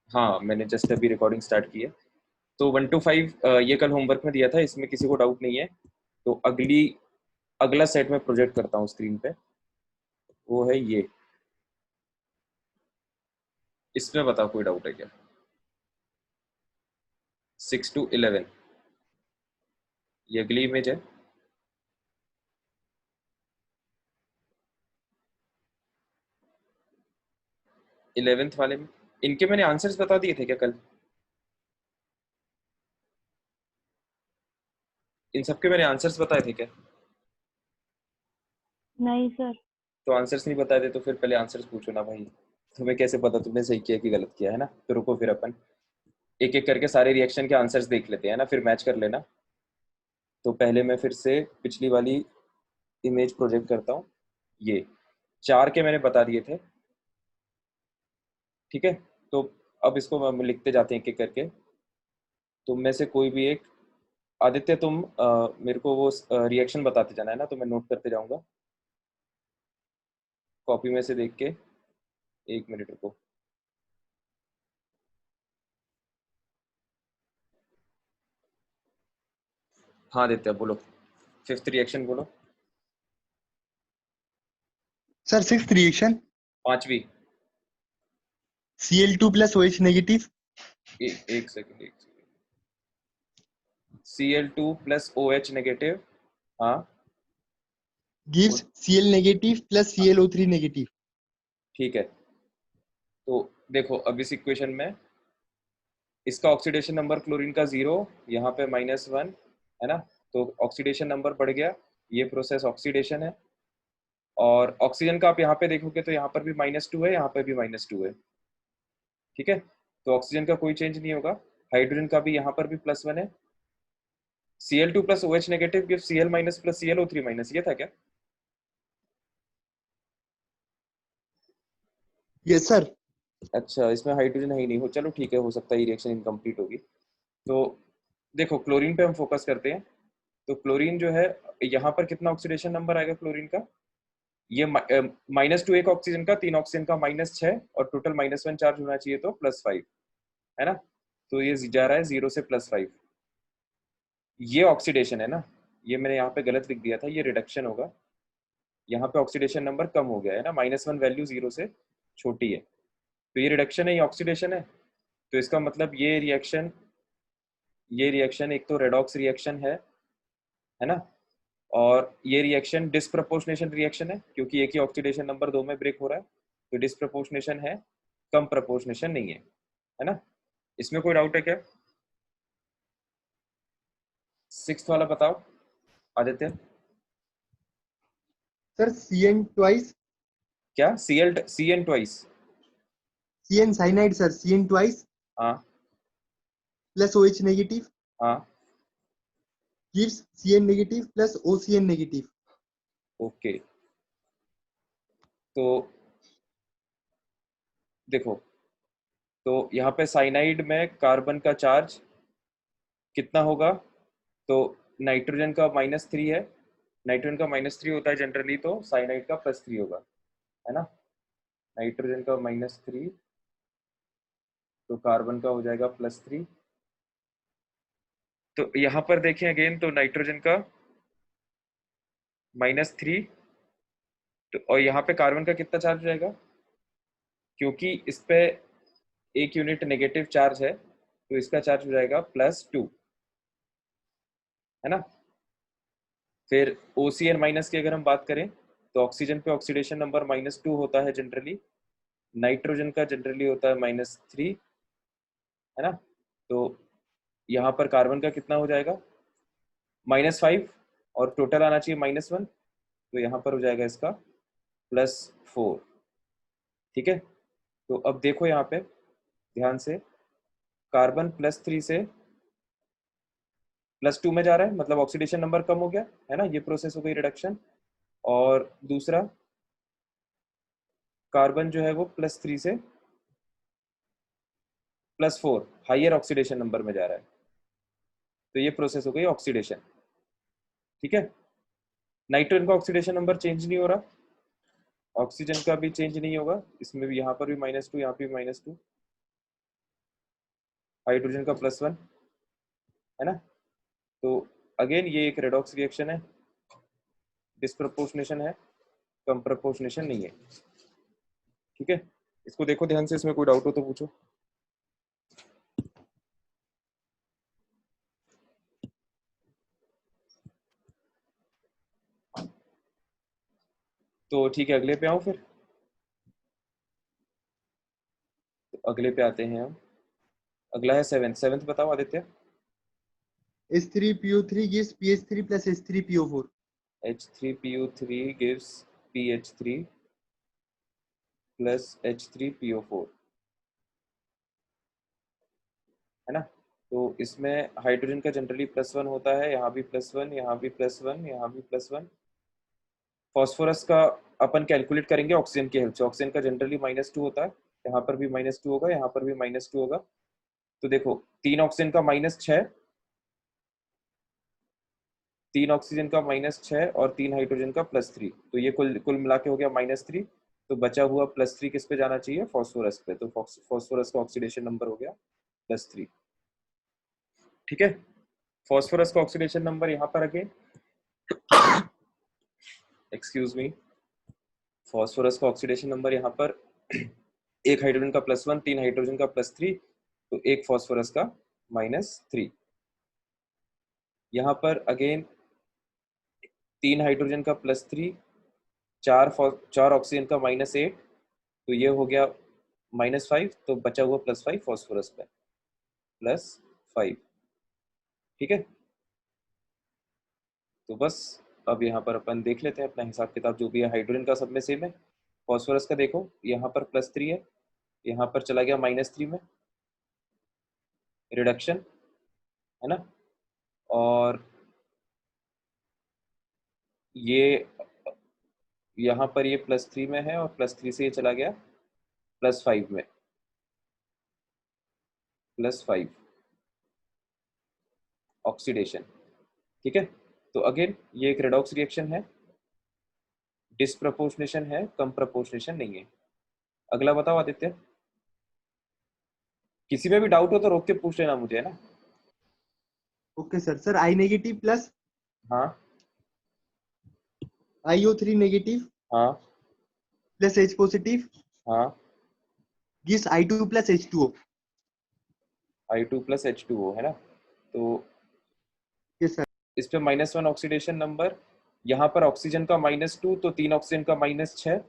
हाँ, मैंने जस्ट अभी रिकॉर्डिंग स्टार्ट की है। तो 1 to 5 ये कल होमवर्क में दिया था, इसमें किसी को डाउट नहीं है। तो अगला सेट में प्रोजेक्ट करता हूँ स्क्रीन पे, वो है ये। इसमें बताओ कोई डाउट है क्या? 6 to 11 ये अगली इमेज है। 11th वाले में इनके मैंने आंसर्स बता दिए थे क्या कल? इन सबके मैंने आंसर्स बताए थे क्या? नहीं सर। तो आंसर्स नहीं बताए थे तो फिर पहले आंसर्स पूछो ना भाई। तुम्हें कैसे पता तुमने सही किया कि गलत किया है ना? तो रुको, फिर अपन एक एक करके सारे रिएक्शन के आंसर्स देख लेते हैं ना, फिर मैच कर लेना। तो पहले मैं फिर से पिछली वाली इमेज प्रोजेक्ट करता हूँ। ये 4 के मैंने बता दिए थे, ठीक है। तो अब इसको हम लिखते जाते हैं एक एक करके। तुम में से कोई भी एक, आदित्य तुम मेरे को वो रिएक्शन बताते जाना है ना, तो मैं नोट करते जाऊंगा कॉपी में से देख के। 1 मिनट रुको। हाँ आदित्य बोलो, 5th रिएक्शन बोलो। सर 6th रिएक्शन 5वीं। Cl2 plus OH negative एक सेकेंड। Cl2 + OH negative. हाँ। gives Cl negative plus ClO3 negative. ठीक है। तो देखो अब इस इक्वेशन में इसका ऑक्सीडेशन नंबर क्लोरीन का 0, यहाँ पे -1 है ना। तो ऑक्सीडेशन नंबर बढ़ गया, ये प्रोसेस ऑक्सीडेशन है। और ऑक्सीजन का आप यहाँ पे देखोगे तो यहाँ पर भी -2 है, यहाँ पर भी -2 है, ठीक है। तो ऑक्सीजन का कोई चेंज नहीं होगा। हाइड्रोजन का भी यहाँ पर भी +1 है। Cl2 + OH negative give Cl- + ClO3-, ये था क्या? Yes sir. अच्छा, इसमें हाइड्रोजन है ही नहीं हो, चलो ठीक है, हो सकता है ये रिएक्शन इनकम्प्लीट होगी। तो देखो क्लोरीन पे हम फोकस करते हैं। तो क्लोरीन जो है, यहाँ पर कितना ऑक्सीडेशन नंबर आएगा क्लोरीन का? ये -2 एक ऑक्सीजन का, 3 ऑक्सीजन का -6, और टोटल -1 चार्ज होना चाहिए, तो +5 है ना। तो ये जा रहा है 0 से +5। ये ऑक्सीडेशन है ना, ये मैंने यहाँ पे गलत लिख दिया था, ये रिडक्शन होगा। यहाँ पे ऑक्सीडेशन नंबर कम हो गया है ना, -1 वैल्यू 0 से छोटी है, तो ये रिडक्शन है, ये ऑक्सीडेशन है। तो इसका मतलब ये रिएक्शन एक तो रेडॉक्स रिएक्शन है ना। और ये रिएक्शन डिसप्रपोर्शनेशन रिएक्शन है, क्योंकि एक ही ऑक्सीडेशन नंबर 2 में ब्रेक हो रहा है, तो डिसप्रपोर्शनेशन है, कम प्रपोर्शनेशन नहीं है ना। इसमें कोई डाउट है क्या? 6th वाला बताओ आदित्य। Sir Cn twice क्या? Cn twice? Cn cyanide sir Cn twice हाँ plus OH negative हाँ। gives Cn negative plus OCN negative. Okay. तो देखो, तो यहाँ पे साइनाइड में कार्बन का चार्ज कितना होगा? तो नाइट्रोजन का -3 है, नाइट्रोजन का -3 होता है जनरली, तो साइनाइड का +3 होगा, है ना। नाइट्रोजन का -3, तो कार्बन का हो जाएगा +3। तो यहाँ पर देखें अगेन, तो नाइट्रोजन का -3, तो और यहाँ पे कार्बन का कितना चार्ज हो जाएगा? क्योंकि इस पे 1 यूनिट नेगेटिव चार्ज है, तो इसका चार्ज हो जाएगा +2, है ना। फिर OCN- की अगर हम बात करें, तो ऑक्सीजन पे ऑक्सीडेशन नंबर -2 होता है जनरली, नाइट्रोजन का जनरली होता है -3, है ना। तो यहाँ पर कार्बन का कितना हो जाएगा? -5, और टोटल आना चाहिए -1, तो यहाँ पर हो जाएगा इसका +4, ठीक है। तो अब देखो यहाँ पे ध्यान से, कार्बन +3 से +2 में जा रहा है, मतलब ऑक्सीडेशन नंबर कम हो गया, है ना, ये प्रोसेस हो गई रिडक्शन। और दूसरा, कार्बन जो है वो +3 से +4 हाइयर ऑक्सीडेशन नंबर में जा रहा है, तो ये प्रोसेस हो गई ऑक्सीडेशन, ठीक है। नाइट्रोजन का ऑक्सीडेशन नंबर चेंज नहीं हो रहा, ऑक्सीजन का भी चेंज नहीं होगा, इसमें भी यहाँ पर भी -2, यहाँ पे भी -2, हाइड्रोजन का +1, है ना। तो अगेन ये एक रेडॉक्स रिएक्शन है, डिस्प्रपोर्शनेशन है, कंप्रपोर्शनेशन नहीं है। ठीक है, इसको देखो ध्यान से, इसमें कोई डाउट हो तो पूछो। तो ठीक है, अगले पे आऊं फिर। तो अगले पे आते हैं हम। अगला है सेवेंथ बताओ Aditya. H3PO3 gives PH3 plus H3PO4. H3PO3 gives PH3 plus H3PO4, है ना। तो इसमें हाइड्रोजन का जनरली +1 होता है, यहाँ भी +1, यहाँ भी +1, यहाँ भी +1। फॉस्फोरस का अपन कैलकुलेट करेंगे ऑक्सीजन की हेल्प से। ऑक्सीजन का जनरली -2 होता है, यहाँ पर भी -2 होगा, यहाँ पर भी -2 होगा। तो देखो 3 ऑक्सीजन का -6, 3 ऑक्सीजन का -6 और 3 हाइड्रोजन का +3, तो ये कुल कुल मिला के हो गया -3। तो बचा हुआ +3 किस पे जाना चाहिए? फॉस्फोरस पे। तो फॉस्फोरस का ऑक्सीडेशन नंबर हो गया +3। ठीक है, फॉस्फोरस का ऑक्सीडेशन नंबर यहाँ पर अगेन, एक्सक्यूज मी, फॉस्फोरस का ऑक्सीडेशन नंबर यहाँ पर एक हाइड्रोजन का +1, 3 हाइड्रोजन का +3, तो एक फॉस्फोरस का -3। यहाँ पर अगेन 3 हाइड्रोजन का +3, 4 ऑक्सीजन का -8, तो ये हो गया -5। तो बचा हुआ +5 फॉस्फोरस पे, +5। ठीक है, तो बस अब यहाँ पर अपन देख लेते हैं अपना हिसाब किताब जो भी है। हाइड्रोजन का सब में सेम है, फॉस्फोरस का देखो यहाँ पर +3 है, यहाँ पर चला गया -3 में, रिडक्शन, है ना। और ये यहाँ पर ये +3 में है, और +3 से ये चला गया +5 में, +5 ऑक्सीडेशन। ठीक है, तो अगेन ये एक रेडॉक्स रिएक्शन है, डिस्प्रपोर्शनेशन है, कम प्रपोर्शनेशन नहीं है। अगला बताओ आदित्य। किसी में भी डाउट हो तो रोक के पूछ लेना मुझे, है ना। Okay, sir. Sir, I negative plus हाँ IO3 negative हाँ plus H positive हाँ, gives I2 plus H2O. I2 + H2O, है ना। तो Yes, sir. इस पे -1 ऑक्सीडेशन नंबर, यहाँ पर ऑक्सीजन का -2, तो 3 ऑक्सीजन का -6,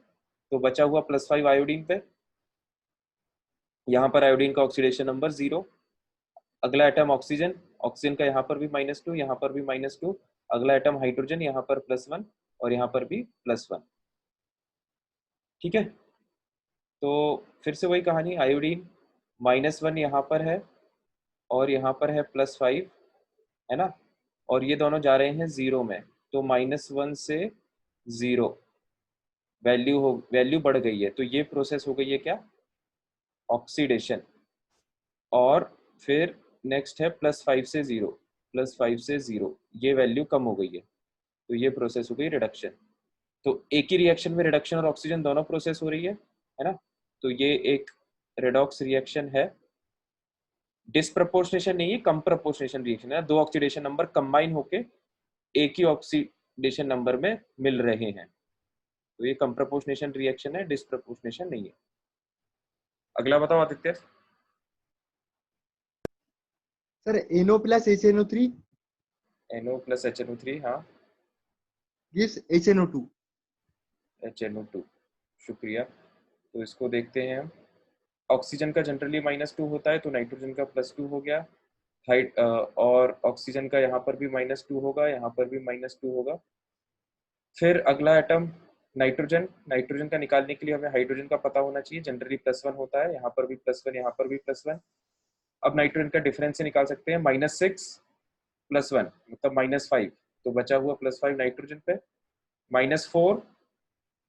तो बचा हुआ +5 आयोडीन पे। यहाँ पर आयोडीन का ऑक्सीडेशन नंबर 0। अगला एटम ऑक्सीजन, ऑक्सीजन का यहाँ पर भी -2, यहाँ पर भी -2। अगला एटम हाइड्रोजन, यहाँ पर +1 और यहाँ पर भी +1। ठीक है, तो फिर से वही कहानी, आयोडीन -1 यहाँ पर है, और यहाँ पर है +5, है ना। और ये दोनों जा रहे हैं 0 में, तो -1 से 0 वैल्यू बढ़ गई है, तो ये प्रोसेस हो गई है क्या? ऑक्सीडेशन। और फिर नेक्स्ट है +5 से 0, +5 से 0, ये वैल्यू कम हो गई है, तो ये प्रोसेस हो गई रिडक्शन। तो एक ही रिएक्शन में रिडक्शन और ऑक्सीजन दोनों प्रोसेस हो रही है ना। तो ये एक रेडॉक्स रिएक्शन है, डिस्प्रपोर्शनेशन नहीं है, कम प्रपोर्शनेशन रिएक्शन है। 2 ऑक्सीडेशन नंबर कंबाइन होके एक ही ऑक्सीडेशन नंबर में मिल रहे हैं, तो ये कम प्रपोर्शनेशन रिएक्शन है, डिस्प्रपोर्शनेशन नहीं है। अगला बताओ Aditya. Sir, NO plus HNO3 NO + HNO3, हाँ, gives HNO2. HNO2, शुक्रिया। तो इसको देखते हैं हम। ऑक्सीजन का जनरली -2 होता है, तो नाइट्रोजन का +2 हो गया। और ऑक्सीजन का यहाँ पर भी -2 होगा, यहाँ पर भी -2 होगा। फिर अगला एटम नाइट्रोजन, नाइट्रोजन का निकालने के लिए हमें हाइड्रोजन का पता होना चाहिए, जनरली +1 होता है, यहाँ पर भी +1, यहाँ पर भी +1। अब नाइट्रोजन का डिफरेंस से निकाल सकते हैं, -6 + 1 मतलब -5, तो बचा हुआ +5 नाइट्रोजन पे, -4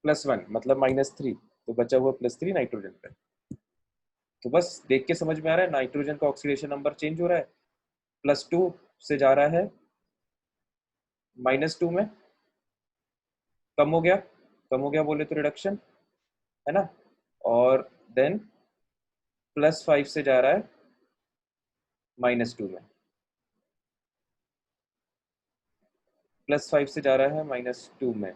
+ 1 मतलब -3, तो बचा हुआ +3 नाइट्रोजन पे। तो बस देख के समझ में आ रहा है, नाइट्रोजन का ऑक्सीडेशन नंबर चेंज हो रहा है, +2 से जा रहा है -2 में, कम हो गया बोले तो रिडक्शन, है ना। और देन +5 से जा रहा है -2 में, +5 से जा रहा है -2 में।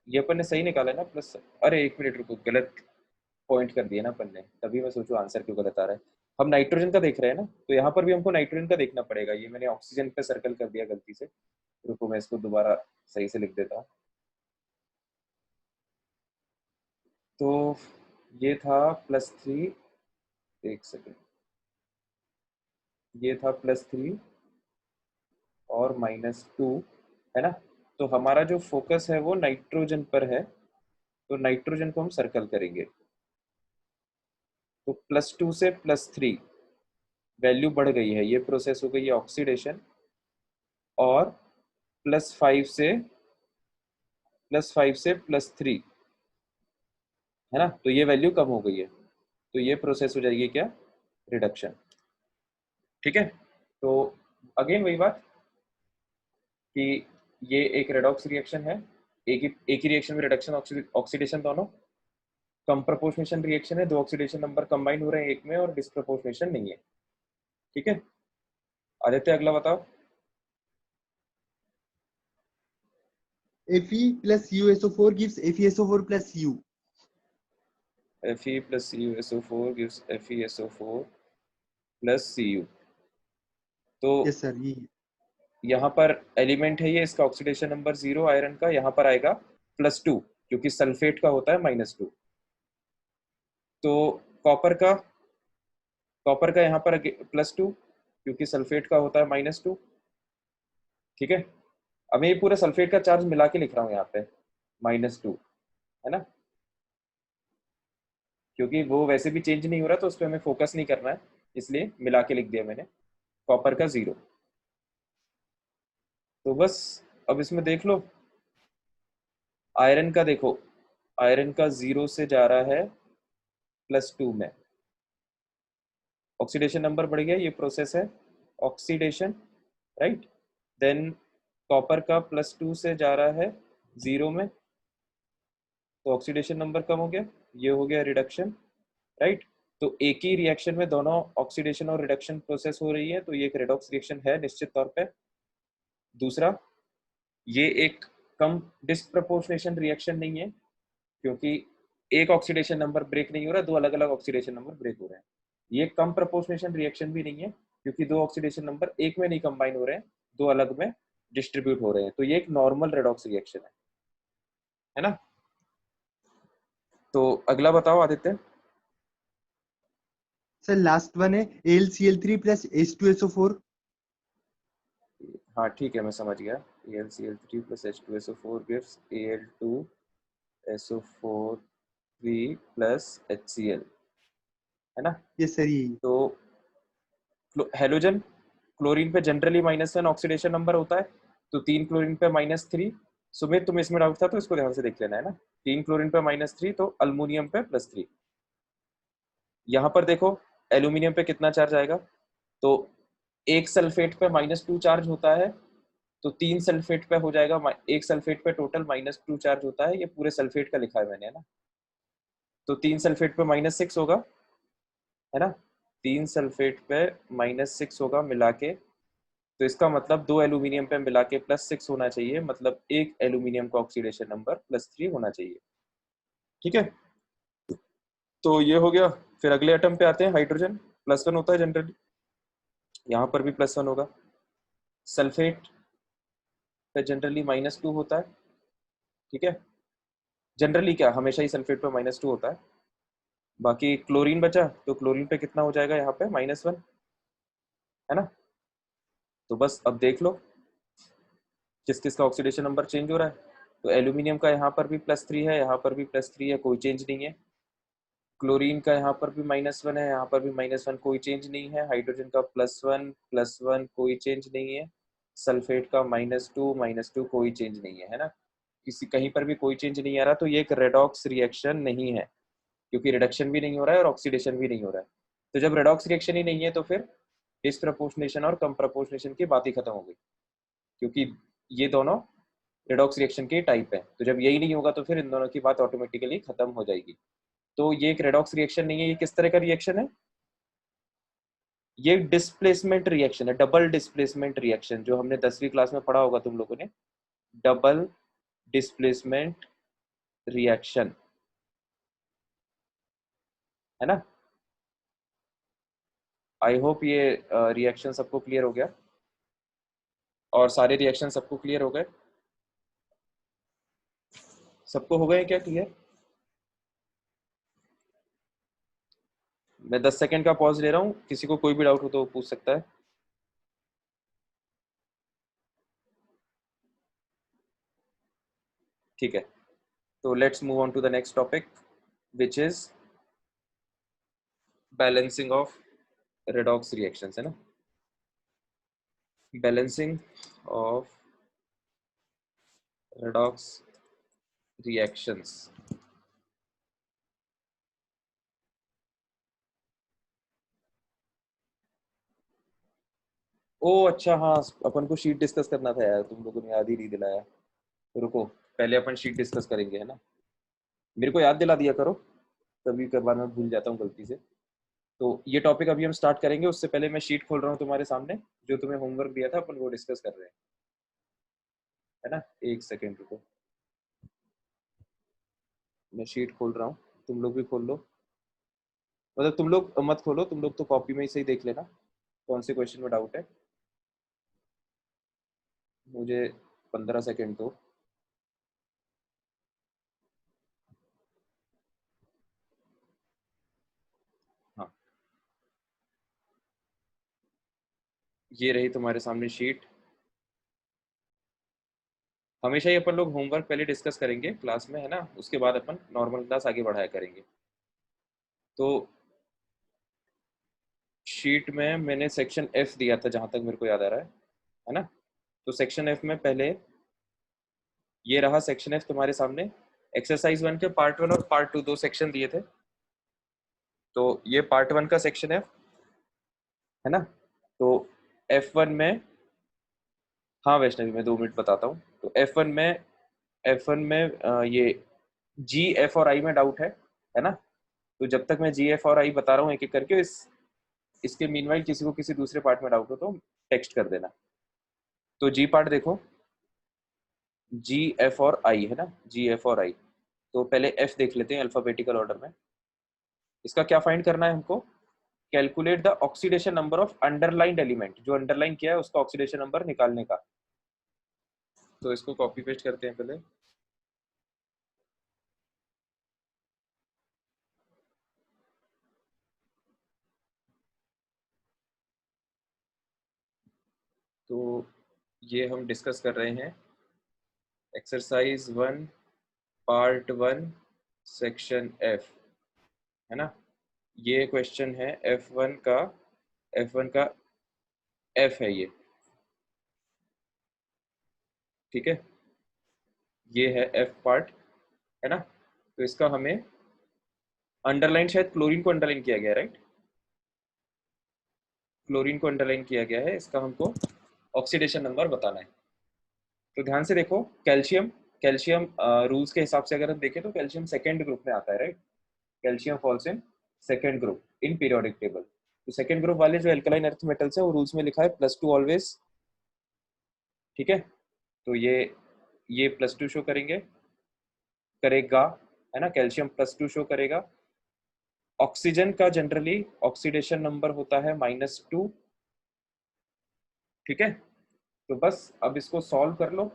ये अपन ने सही निकाला है ना प्लस, अरे एक मिनट रुको, गलत पॉइंट कर दिया ना अपन ने, तभी मैं सोचूं आंसर क्यों गलत आ रहा है। हम नाइट्रोजन का देख रहे हैं ना, तो यहाँ पर भी हमको नाइट्रोजन का देखना पड़ेगा। ये मैंने ऑक्सीजन पे सर्कल कर दिया गलती से, रुको मैं इसको दोबारा सही से लिख देता हूँ। तो ये था +3, एक सेकेंड, ये था +3 और -2, है ना। तो हमारा जो फोकस है वो नाइट्रोजन पर है, तो नाइट्रोजन को हम सर्कल करेंगे। तो +2 से +3 वैल्यू बढ़ गई है, ये प्रोसेस हो गई है ऑक्सीडेशन, और +5 से +3, है ना, तो ये वैल्यू कम हो गई है, तो ये प्रोसेस हो जाएगी क्या, रिडक्शन। ठीक है, तो अगेन वही बात कि ये एक रेडॉक्स रिएक्शन है, एक ही रिएक्शन में रिडक्शन ऑक्सीडेशन दोनों। कम प्रपोर्शनेशन रिएक्शन है, दो ऑक्सीडेशन नंबर कंबाइन हो रहे हैं एक में, और डिस्प्रपोर्शनेशन नहीं है। ठीक है, आदित्य अगला बताओ। Fe plus CuSO4 gives FeSO4 plus U. Fe plus CuSO4 gives FeSO4 plus Cu। तो Yes sir, ये यहाँ पर एलिमेंट है ये, इसका ऑक्सीडेशन नंबर 0 आयरन का, यहाँ पर आएगा +2 क्योंकि सल्फेट का होता है -2। तो कॉपर का यहाँ पर +2 क्योंकि सल्फेट का होता है -2। ठीक है, अब मैं ये पूरा सल्फेट का चार्ज मिला के लिख रहा हूँ यहाँ पे -2, है ना, क्योंकि वो वैसे भी चेंज नहीं हो रहा, तो उस पर हमें फोकस नहीं करना है, इसलिए मिला के लिख दिया मैंने। कॉपर का 0। तो बस अब इसमें देख लो, आयरन का देखो, आयरन का 0 से जा रहा है +2 में, ऑक्सीडेशन नंबर बढ़ गया, ये प्रोसेस है ऑक्सीडेशन, राइट। देन कॉपर का +2 से जा रहा है 0 में, तो ऑक्सीडेशन नंबर कम हो गया, ये हो गया रिडक्शन, राइट। तो एक ही रिएक्शन में दोनों ऑक्सीडेशन और रिडक्शन प्रोसेस हो रही है, तो ये एक रेडॉक्स रिएक्शन है निश्चित तौर पे। दूसरा, ये एक कम डिस्प्रपोर्शनेशन रिएक्शन नहीं है, क्योंकि एक ऑक्सीडेशन नंबर ब्रेक नहीं हो रहा, दो अलग अलग ऑक्सीडेशन नंबर ब्रेक हो रहे हैं। ये कम प्रपोर्शनेशन रिएक्शन भी नहीं है, क्योंकि दो ऑक्सीडेशन नंबर एक में नहीं कंबाइन हो रहे हैं, दो अलग में डिस्ट्रीब्यूट हो रहे हैं। तो ये एक नॉर्मल रेडॉक्स रिएक्शन है ना। तो अगला बताओ आदित्य। सर लास्ट वन है AlCl3 plus H2SO4। हाँ ठीक है, मैं समझ गया। AlCl3 plus H2SO4 gives Al2SO4 plus HCl, है ना। यस सर, ये तो हेलोजन, क्लोरीन पे जनरली -1 ऑक्सीडेशन नंबर होता है, तो 3 क्लोरीन पे -3। सुमित तुम्हें इसमें डाउट था तो इसको ध्यान से देख लेना, है ना। 3 क्लोरीन पे -3, तो अल्मोनियम पे +3। यहाँ पर देखो एल्यूमिनियम पे कितना चार्ज आएगा, तो एक सल्फेट पे -2 चार्ज होता है, तो 3 सल्फेट पे हो जाएगा, एक सल्फेट पे टोटल -2 चार्ज होता है, ये पूरे सल्फेट का लिखा है मैंने, है ना। तो 3 सल्फेट पे -6 होगा, है ना, 3 सल्फेट पे -6 होगा मिला के, तो इसका मतलब दो एल्यूमिनियम पे मिला के +6 होना चाहिए, मतलब एक एल्यूमिनियम का ऑक्सीडेशन नंबर +3 होना चाहिए। ठीक है, तो ये हो गया। फिर अगले एटम पे आते हैं, हाइड्रोजन +1 होता है जनरली, यहाँ पर भी +1 होगा। सल्फेट पे जनरली -2 होता है, ठीक है, जनरली क्या, हमेशा ही सल्फेट पे -2 होता है। बाकी क्लोरीन बचा, तो क्लोरीन पे कितना हो जाएगा यहाँ पे -1, है ना। तो बस अब देख लो किस किस का ऑक्सीडेशन नंबर चेंज हो रहा है। तो एल्यूमिनियम का यहाँ पर भी +3 है, यहाँ पर भी +3 है, कोई चेंज नहीं है। क्लोरीन का यहाँ पर भी -1 है, यहाँ पर भी -1, कोई चेंज नहीं है। हाइड्रोजन का +1 कोई चेंज नहीं है। सल्फेट का -2 कोई चेंज नहीं है, है ना। किसी कहीं पर भी कोई चेंज नहीं आ रहा, तो ये एक रेडॉक्स रिएक्शन नहीं है, क्योंकि रिडक्शन भी नहीं हो रहा है और ऑक्सीडेशन भी नहीं हो रहा है। तो जब रेडॉक्स रिएक्शन ही नहीं है, तो फिर डिस्प्रपोर्शनेशन और कम प्रपोर्शनेशन की बात ही खत्म हो गई, क्योंकि ये दोनों रेडॉक्स रिएक्शन के टाइप है। तो जब यही नहीं होगा, तो फिर इन दोनों की बात ऑटोमेटिकली खत्म हो जाएगी। तो ये एक रेडॉक्स रिएक्शन नहीं है। ये किस तरह का रिएक्शन है, ये डिस्प्लेसमेंट रिएक्शन है, डबल डिस्प्लेसमेंट रिएक्शन, जो हमने 10वीं क्लास में पढ़ा होगा तुम लोगों ने, डबल डिस्प्लेसमेंट रिएक्शन, है ना। आई होप ये रिएक्शन सबको क्लियर हो गया, और सारे रिएक्शन सबको क्लियर हो गए, सबको हो गए क्या क्लियर? मैं 10 सेकंड का पॉज ले रहा हूँ, किसी को कोई भी डाउट हो तो पूछ सकता है। ठीक है, तो let's move on to the next topic, which is balancing of redox reactions, है ना। Balancing of redox reactions. ओ अच्छा, हाँ, अपन को शीट डिस्कस करना था यार, तुम लोगों ने याद ही नहीं दिलाया। रुको, पहले अपन शीट डिस्कस करेंगे, है ना। मेरे को याद दिला दिया करो, कभी कभार मैं भूल जाता हूँ गलती से। तो ये टॉपिक अभी हम स्टार्ट करेंगे, उससे पहले मैं शीट खोल रहा हूँ तुम्हारे सामने, जो तुम्हें होमवर्क दिया था अपन वो डिस्कस कर रहे हैं, है ना। एक सेकेंड रुको, मैं शीट खोल रहा हूँ, तुम लोग भी खोल लो। मतलब तुम लोग मत खोलो, तुम लोग तो कॉपी में ही सही देख लेना कौन से क्वेश्चन में डाउट है। मुझे 15 सेकेंड दो। हाँ, ये रही तुम्हारे सामने शीट। हमेशा ही अपन लोग होमवर्क पहले डिस्कस करेंगे क्लास में, है ना, उसके बाद अपन नॉर्मल क्लास आगे बढ़ाया करेंगे। तो शीट में मैंने सेक्शन एफ दिया था, जहां तक मेरे को याद आ रहा है ना। तो सेक्शन एफ में पहले ये रहा सेक्शन एफ तुम्हारे सामने। एक्सरसाइज 1 के पार्ट 1 और पार्ट 2 दो सेक्शन दिए थे। तो ये पार्ट 1 का सेक्शन है ना। तो F1 में, हाँ वैष्णवी, मैं 2 मिनट बताता हूँ। तो F1 में ये जी, एफ और आई में डाउट है ना। तो जब तक मैं जी, एफ और आई बता रहा हूँ एक एक करके, इसके मीनवाइल किसी को किसी दूसरे पार्ट में डाउट हो तो टेक्स्ट कर देना। तो जी पार्ट देखो, जी, एफ और आई, है ना, जी, एफ और आई। तो पहले एफ देख लेते हैं अल्फाबेटिकल ऑर्डर में। इसका क्या फाइंड करना है हमको? Calculate the oxidation number of underlined element, जो अंडरलाइन किया है उसका ऑक्सीडेशन नंबर निकालने का। तो इसको कॉपी पेस्ट करते हैं पहले। तो ये हम डिस्कस कर रहे हैं एक्सरसाइज 1 पार्ट 1 सेक्शन एफ, है ना। ये क्वेश्चन है F1 का एफ है ये, ठीक है। ये है एफ पार्ट, है ना। तो इसका हमें अंडरलाइन, शायद क्लोरीन को अंडरलाइन किया गया, राइट। क्लोरीन को अंडरलाइन किया गया है, इसका हमको ऑक्सीडेशन नंबर बताना है। तो ध्यान से देखो, कैल्शियम कैल्शियम रूल्स के हिसाब से अगर हम देखें तो कैल्शियम सेकेंड ग्रुप में आता है, right. Calcium falls in second group in periodic table. तो सेकेंड ग्रुप वाले जो एल्कलाइन अर्थ मेटल्स है वो रूल्स में लिखा है +2 ऑलवेज, ठीक है। तो ये +2 शो करेगा, है ना। कैल्शियम +2 शो करेगा। ऑक्सीजन का जनरली ऑक्सीडेशन नंबर होता है -2, ठीक है। तो बस अब इसको सॉल्व कर लो।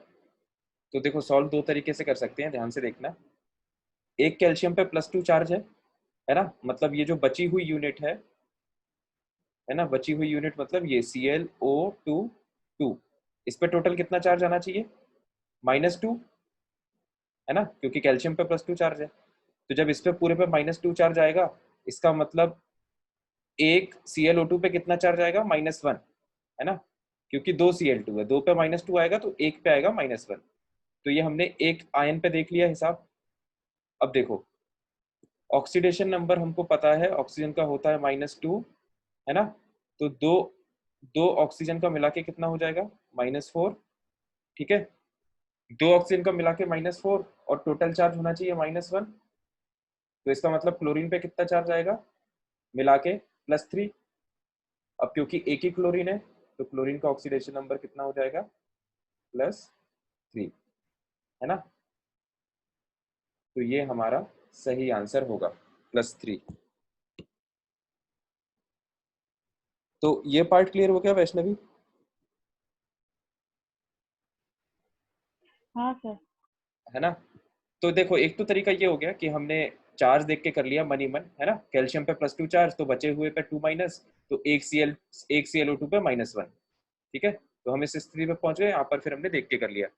तो देखो, सॉल्व दो तरीके से कर सकते हैं, ध्यान से देखना। एक, कैल्शियम पे +2 चार्ज है ना, मतलब ये जो बची हुई यूनिट है ना, बची हुई यूनिट मतलब ये ClO2 इस पे टोटल कितना चार्ज आना चाहिए? -2, है ना, क्योंकि कैल्शियम पे +2 चार्ज है। तो जब इस पे पूरे पे -2 चार्ज आएगा, इसका मतलब एक ClO2 पे कितना चार्ज आएगा? -1, है ना, क्योंकि 2 Cl2 है, 2 पे -2 आएगा तो एक पे आएगा -1। तो ये हमने एक आयन पे देख लिया हिसाब। अब देखो, ऑक्सीडेशन नंबर हमको पता है, ऑक्सीजन का होता है -2, है ना। तो दो दो ऑक्सीजन का मिला के कितना हो जाएगा? -4, ठीक है। दो ऑक्सीजन का मिला के -4 और टोटल चार्ज होना चाहिए -1। तो इसका मतलब क्लोरीन पे कितना चार्ज आएगा मिला के? +3। अब क्योंकि एक ही क्लोरीन है तो क्लोरीन का ऑक्सीडेशन नंबर कितना हो जाएगा, +3, है ना। तो ये हमारा सही आंसर होगा, +3। तो ये पार्ट क्लियर हो गया वैष्णवी? हाँ सर। है ना। तो देखो एक तो तरीका ये हो गया कि हमने चार्ज देख के कर लिया मन ही मन, है ना। कैल्शियम पे +2 चार्ज तो बचे हुए पे 2 माइनस, तो एक ClO2 पे -1, ठीक है। तो हम इस स्थिति पे पहुंच गए, यहाँ पर फिर हमने देख के कर लिया।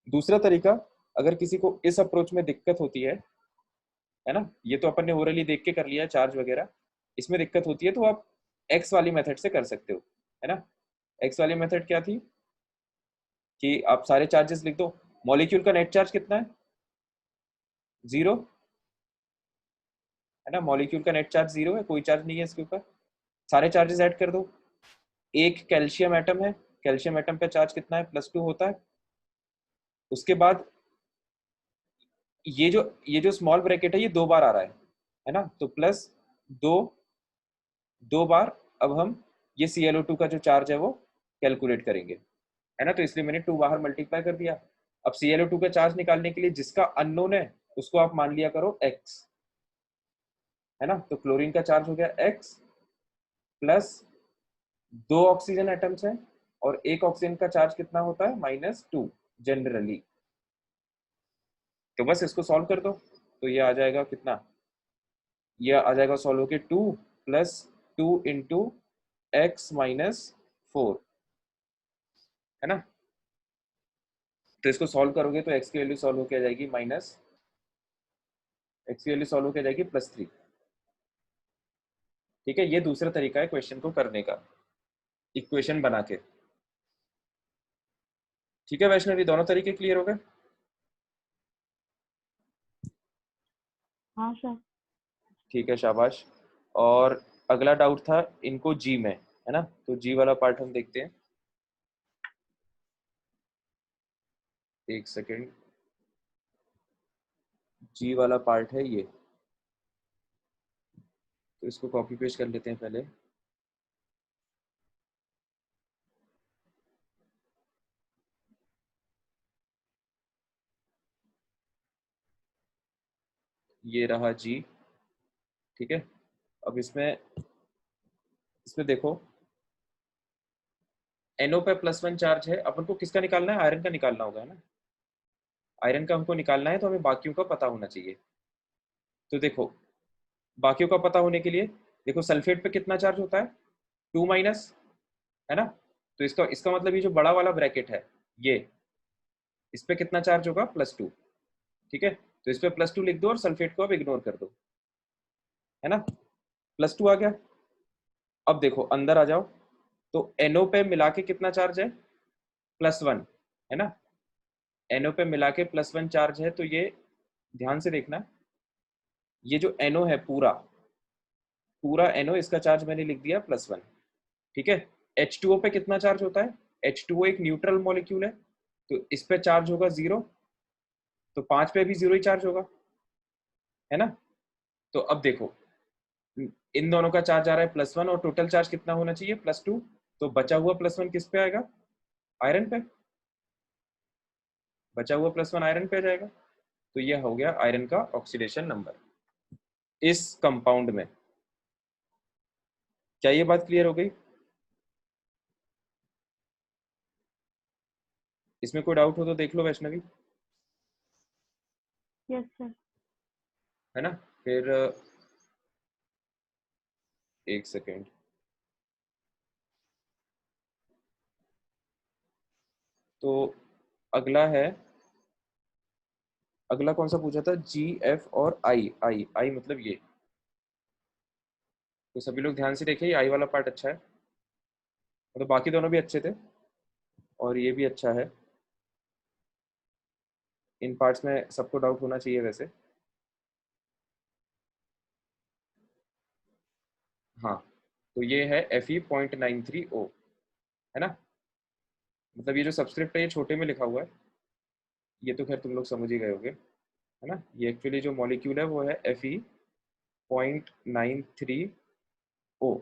दूसरा तरीका, अगर किसी को इस अप्रोच में दिक्कत होती है ना, ये तो अपन ने ओरली देख के कर लिया चार्ज वगैरह, इसमें दिक्कत होती है तो आप एक्स वाली मेथड से कर सकते हो, है ना। एक्स वाली मेथड क्या थी कि आप सारे चार्जेस लिख दो, मॉलिक्यूल का नेट चार्ज कितना है, 0, है ना। मॉलिक्यूल का नेट चार्ज 0 है, कोई चार्ज नहीं है इसके ऊपर। सारे चार्जेस ऐड कर दो। एक कैल्शियम एटम है, कैल्शियम एटम पे चार्ज कितना है, +2 होता है। उसके बाद ये जो स्मॉल ब्रैकेट है ये 2 बार आ रहा है ना, तो +2 2 बार। अब हम ये ClO2 का जो चार्ज है वो कैलकुलेट करेंगे, है ना। तो इसलिए मैंने 2 बाहर मल्टीप्लाई कर दिया। अब ClO2 का चार्ज निकालने के लिए जिसका अननोन है उसको आप मान लिया करो x, है ना। तो क्लोरीन का चार्ज हो गया x, प्लस 2 ऑक्सीजन एटम्स हैं और एक ऑक्सीजन का चार्ज कितना होता है, -2 जनरली। तो बस इसको सॉल्व कर दो, तो ये आ जाएगा कितना, ये आ जाएगा सॉल्व होके 2 + 2 इंटू x -4, है ना। तो इसको सॉल्व करोगे तो x की वैल्यू सॉल्व होके आ जाएगी +3, ठीक है। ये दूसरा तरीका है क्वेश्चन को करने का, इक्वेशन बना के। ठीक है वैष्णवी, दोनों तरीके क्लियर हो गए? हाँ सर। ठीक है, शाबाश। और अगला डाउट था इनको जी में, है ना। तो जी वाला पार्ट हम देखते हैं, एक सेकेंड। जी वाला पार्ट है ये, तो इसको कॉपी पेस्ट कर लेते हैं पहले। ये रहा जी, ठीक है। अब इसमें इसमें देखो NO पे +1 चार्ज है, अपन को किसका निकालना है, आयरन का निकालना होगा, है ना। आयरन का हमको निकालना है तो हमें बाकियों का पता होना चाहिए। तो देखो बाकियों का पता होने के लिए देखो सल्फेट पे कितना चार्ज होता है, 2 माइनस, है ना। तो इसका इसका मतलब ये जो बड़ा वाला ब्रैकेट है ये, इस पे कितना चार्ज होगा, +2, ठीक है। तो इस पे +2 लिख दो और सल्फेट को अब इग्नोर कर दो, है ना। +2 आ गया। अब देखो अंदर आ जाओ, तो NO पे मिला के कितना चार्ज है, +1, है ना। NO पे मिला के +1 चार्ज है, तो ये ध्यान से देखना, ये जो NO है पूरा पूरा NO, इसका चार्ज मैंने लिख दिया +1, ठीक है। H2O पे कितना चार्ज होता है, H2O एक न्यूट्रल मॉलिक्यूल है, तो इस पे चार्ज होगा 0, तो 5 पे भी 0 ही चार्ज होगा, है ना। तो अब देखो इन दोनों का चार्ज आ रहा है +1 और टोटल चार्ज कितना होना चाहिए, +2, तो बचा हुआ +1 किस पे आएगा, आयरन पे। बचा हुआ +1 आयरन पे आ जाएगा। तो ये हो गया आयरन का ऑक्सीडेशन नंबर इस कंपाउंड में। क्या ये बात क्लियर हो गई? इसमें कोई डाउट हो तो देख लो वैष्णवी, यस सर। है ना। फिर एक सेकेंड, तो अगला है, अगला कौन सा पूछा था, GF और आई, आई मतलब ये। तो सभी लोग ध्यान से देखिए, आई वाला पार्ट अच्छा है, मतलब बाकी दोनों भी अच्छे थे और ये भी अच्छा है। इन पार्ट्स में सबको डाउट होना चाहिए वैसे। हाँ, तो ये है Fe.93O, है ना। मतलब ये जो सब्सक्रिप्ट है ये छोटे में लिखा हुआ है, ये तो खैर तुम लोग समझ ही गए होगे, है ना। ये एक्चुअली जो मॉलिक्यूल है वो है Fe.93O,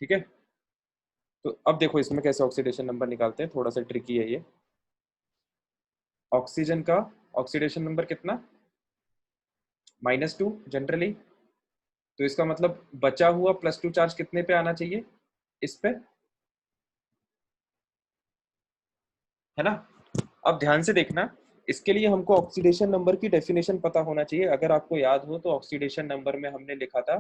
ठीक है। तो अब देखो इसमें कैसे ऑक्सीडेशन नंबर निकालते हैं, थोड़ा सा ट्रिकी है ये। ऑक्सीजन का ऑक्सीडेशन नंबर कितना, -2 जनरली। तो इसका मतलब बचा हुआ +2 चार्ज कितने पे आना चाहिए, इस पे, है ना। अब ध्यान से देखना, इसके लिए हमको ऑक्सीडेशन नंबर की डेफिनेशन पता होना चाहिए। अगर आपको याद हो तो ऑक्सीडेशन नंबर में हमने लिखा था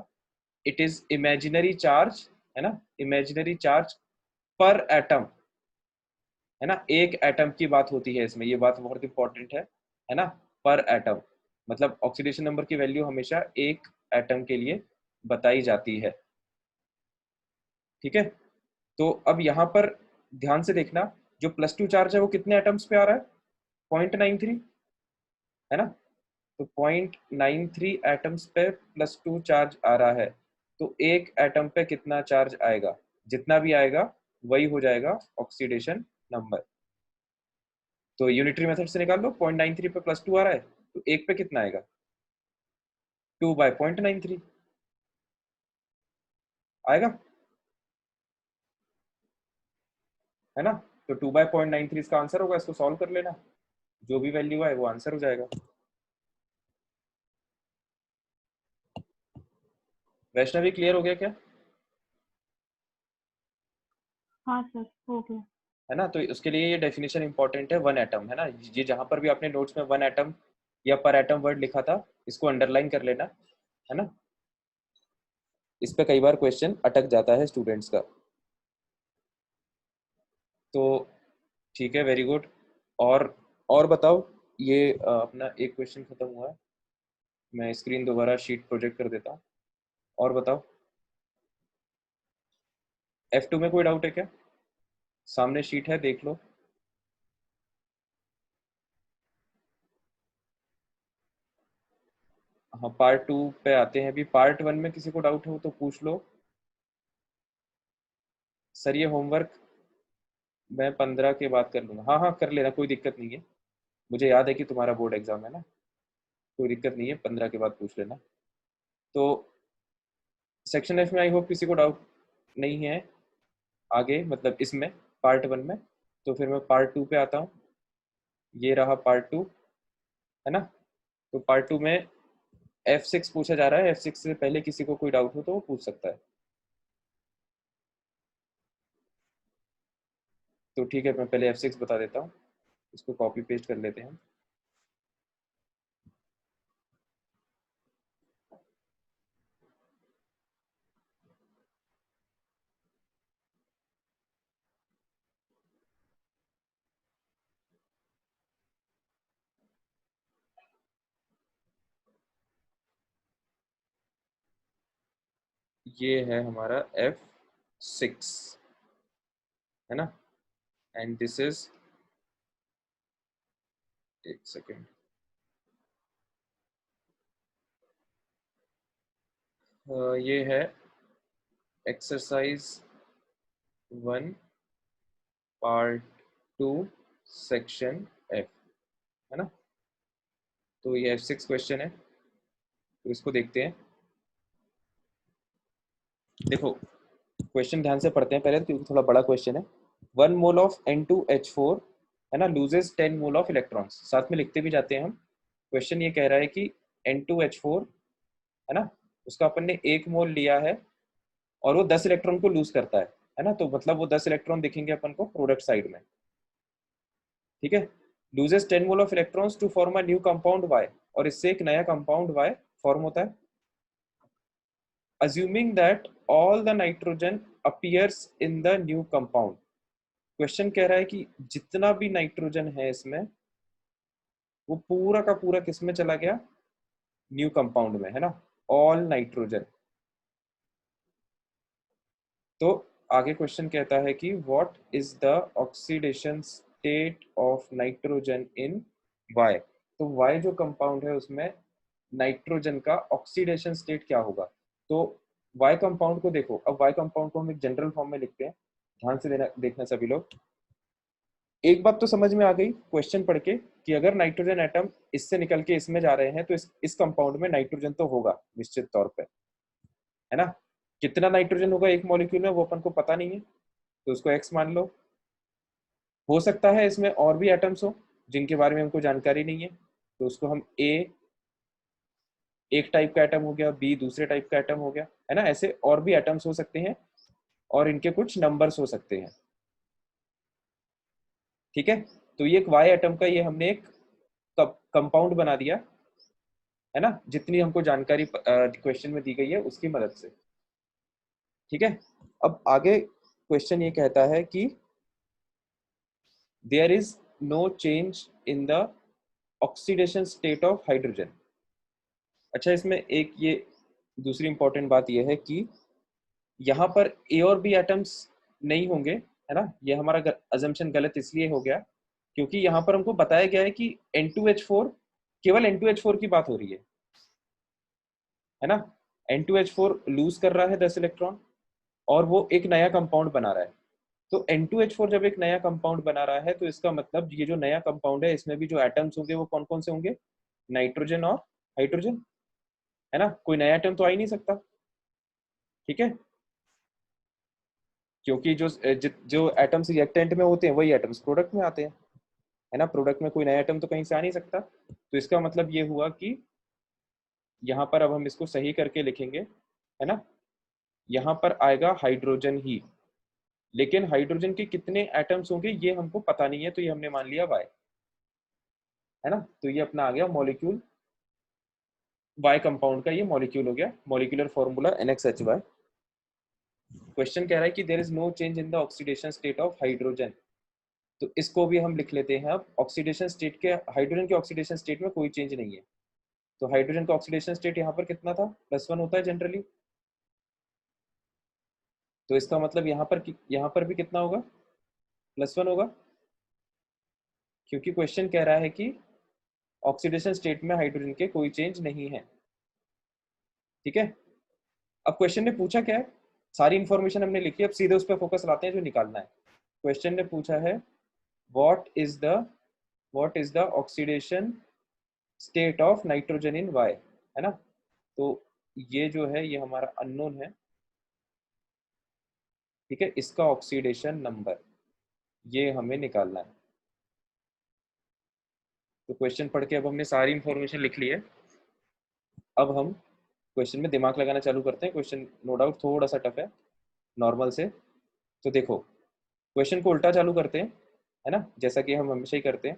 इट इज इमेजिनरी चार्ज, है ना, इमेजिनरी चार्ज पर एटम, है ना। एक एटम की बात होती है इसमें, ये बात बहुत इंपॉर्टेंट है ना। पर एटम मतलब ऑक्सीडेशन नंबर की वैल्यू हमेशा एक एटम के लिए बताई जाती है, ठीक है। तो अब यहाँ पर ध्यान से देखना, जो +2 चार्ज है वो कितने एटम्स पे आ रहा है, 0.93, है ना। तो 0.93 एटम्स पे +2 चार्ज आ रहा है, तो एक एटम पे कितना चार्ज आएगा, जितना भी आएगा वही हो जाएगा ऑक्सीडेशन नंबर। तो यूनिटरी मेथड से निकाल लो, 0.93 पे +2 आ रहा है, तो एक पे कितना आएगा, 2/0.93 आएगा, है ना। तो 2/0.93 इसका आंसर होगा, इसको सॉल्व कर लेना, जो भी वैल्यू आए वो आंसर हो जाएगा। वैष्णवी क्लियर हो गया क्या, हाँ सर, हो गया। है ना। तो उसके लिए ये डेफिनेशन इंपॉर्टेंट है, वन एटम, है ना। ये जहां पर भी आपने नोट्स में वन एटम या पर एटम वर्ड लिखा था, इसको अंडरलाइन कर लेना, है ना। इस पे कई बार क्वेश्चन अटक जाता है स्टूडेंट्स का। तो ठीक है, वेरी गुड। और बताओ, ये अपना एक क्वेश्चन खत्म हुआ है, मैं स्क्रीन दोबारा शीट प्रोजेक्ट कर देता हूँ। और बताओ, F2 में कोई डाउट है क्या, सामने शीट है देख लो। हाँ, पार्ट 2 पे आते हैं। अभी पार्ट 1 में किसी को डाउट हो तो पूछ लो। सर ये होमवर्क मैं 15 के बाद कर लूँगा। हाँ हाँ कर लेना, कोई दिक्कत नहीं है। मुझे याद है कि तुम्हारा बोर्ड एग्जाम है ना, कोई दिक्कत नहीं है, 15 के बाद पूछ लेना। तो सेक्शन एफ में आई होप किसी को डाउट नहीं है आगे, मतलब इसमें पार्ट 1 में। तो फिर मैं पार्ट 2 पे आता हूँ। ये रहा पार्ट 2, है ना। तो पार्ट 2 में F6 पूछा जा रहा है। F6 से पहले किसी को कोई डाउट हो तो वो पूछ सकता है। तो ठीक है, मैं पहले F6 बता देता हूँ, इसको कॉपी पेस्ट कर लेते हैं। ये है हमारा F6, है ना। एंड दिस इज, एक सेकेंड, ये है एक्सरसाइज 1 पार्ट 2 सेक्शन F, है ना। तो ये F6 क्वेश्चन है, तो इसको देखते हैं। देखो क्वेश्चन ध्यान से पढ़ते हैं पहले, क्योंकि थोड़ा बड़ा क्वेश्चन है। 1 मोल ऑफ N2H4, है ना, लूजेस 10 मोल ऑफ इलेक्ट्रॉन्स। साथ में लिखते भी जाते हैं हम। क्वेश्चन ये कह रहा है कि N2H4, है ना, उसका अपन ने 1 मोल लिया है और वो 10 इलेक्ट्रॉन को लूज करता है ना। तो मतलब वो 10 इलेक्ट्रॉन दिखेंगे अपन को प्रोडक्ट साइड में, ठीक है। Loses 10 mole of electrons to form a new compound Y, और इससे एक नया कंपाउंड Y फॉर्म होता है। assuming that all the nitrogen appears in the new compound। Question कह रहा है कि जितना भी नाइट्रोजन है इसमें, वो पूरा का पूरा किस में चला गया, न्यू कंपाउंड में, है ना, ऑल नाइट्रोजन। तो आगे क्वेश्चन कहता है कि what is the oxidation state of nitrogen in Y। तो Y जो कंपाउंड है उसमें नाइट्रोजन का ऑक्सीडेशन स्टेट क्या होगा। तो Y कंपाउंड को देखो, अब Y कंपाउंड को हम एक जनरल फॉर्म में लिखते हैं। ध्यान से देखना सभी लोग। एक बात तो समझ में आ गई क्वेश्चन पढ़ के, कि अगर नाइट्रोजन एटम इससे निकल के इसमें जा रहे हैं तो इस कंपाउंड में नाइट्रोजन तो होगा निश्चित तौर पे, है ना। कितना नाइट्रोजन होगा एक मॉलिक्यूल में वो अपन को पता नहीं है, तो उसको x मान लो। हो सकता है इसमें और भी एटम्स हो जिनके बारे में हमको जानकारी नहीं है, तो उसको हम A एक टाइप का एटम हो गया, B दूसरे टाइप का एटम हो गया, है ना। ऐसे और भी एटम्स हो सकते हैं और इनके कुछ नंबर्स हो सकते हैं, ठीक है। तो ये एक Y एटम का ये हमने एक कंपाउंड बना दिया, है ना, जितनी हमको जानकारी क्वेश्चन में दी गई है उसकी मदद से, ठीक है। अब आगे क्वेश्चन ये कहता है कि there is no change in the oxidation state of hydrogen. अच्छा, इसमें एक ये दूसरी इंपॉर्टेंट बात यह है कि यहाँ पर ए और बी एटम्स नहीं होंगे, है ना। ये हमारा अजम्पशन गलत इसलिए हो गया क्योंकि यहाँ पर हमको बताया गया है कि N2H4, केवल N2H4 की बात हो रही है ना। N2H4 लूज कर रहा है 10 इलेक्ट्रॉन और वो एक नया कंपाउंड बना रहा है। तो N2H4 जब एक नया कंपाउंड बना रहा है तो इसका मतलब ये जो नया कंपाउंड है इसमें भी जो एटम्स होंगे वो कौन कौन से होंगे, नाइट्रोजन और हाइड्रोजन, है ना। कोई नया एटम तो आ ही नहीं सकता, ठीक है, क्योंकि जो एटम्स रिएक्टेंट में होते हैं वही एटम्स प्रोडक्ट में आते हैं, है ना। प्रोडक्ट में कोई नया एटम तो कहीं से आ नहीं सकता। तो इसका मतलब ये हुआ कि यहाँ पर अब हम इसको सही करके लिखेंगे, है ना। यहाँ पर आएगा हाइड्रोजन ही, लेकिन हाइड्रोजन के कितने एटम्स होंगे ये हमको पता नहीं है, तो ये हमने मान लिया Y, है ना। तो ये अपना आ गया मॉलिक्यूल, Y कंपाउंड का ये मॉलिक्यूल हो गया, मॉलिक्यूलर फॉर्मूला NXHY। क्वेश्चन कह रहा है कि there is no change in the oxidation state of hydrogen. तो इसको भी हम लिख लेते हैं। अब ऑक्सीडेशन स्टेट के, हाइड्रोजन के ऑक्सीडेशन स्टेट में कोई चेंज नहीं है, तो हाइड्रोजन का ऑक्सीडेशन स्टेट यहाँ पर कितना था, +1 होता है जनरली। तो इसका मतलब यहाँ पर भी कितना होगा, +1 होगा, क्योंकि क्वेश्चन कह रहा है कि ऑक्सीडेशन स्टेट में हाइड्रोजन के कोई चेंज नहीं है, ठीक है। अब क्वेश्चन ने पूछा क्या है, सारी इंफॉर्मेशन हमने लिखी, अब सीधे उस पर फोकस लाते हैं जो निकालना है। क्वेश्चन ने पूछा है what is the oxidation state of nitrogen in Y, है ना। तो ये जो है ये हमारा अननोन है, ठीक है। इसका ऑक्सीडेशन नंबर ये हमें निकालना है। तो क्वेश्चन पढ़ के अब हमने सारी इंफॉर्मेशन लिख ली है। अब हम क्वेश्चन में दिमाग लगाना चालू करते हैं। क्वेश्चन नो डाउट थोड़ा सा टफ है नॉर्मल से। तो देखो, क्वेश्चन को उल्टा चालू करते हैं, है ना, जैसा कि हम हमेशा ही करते हैं।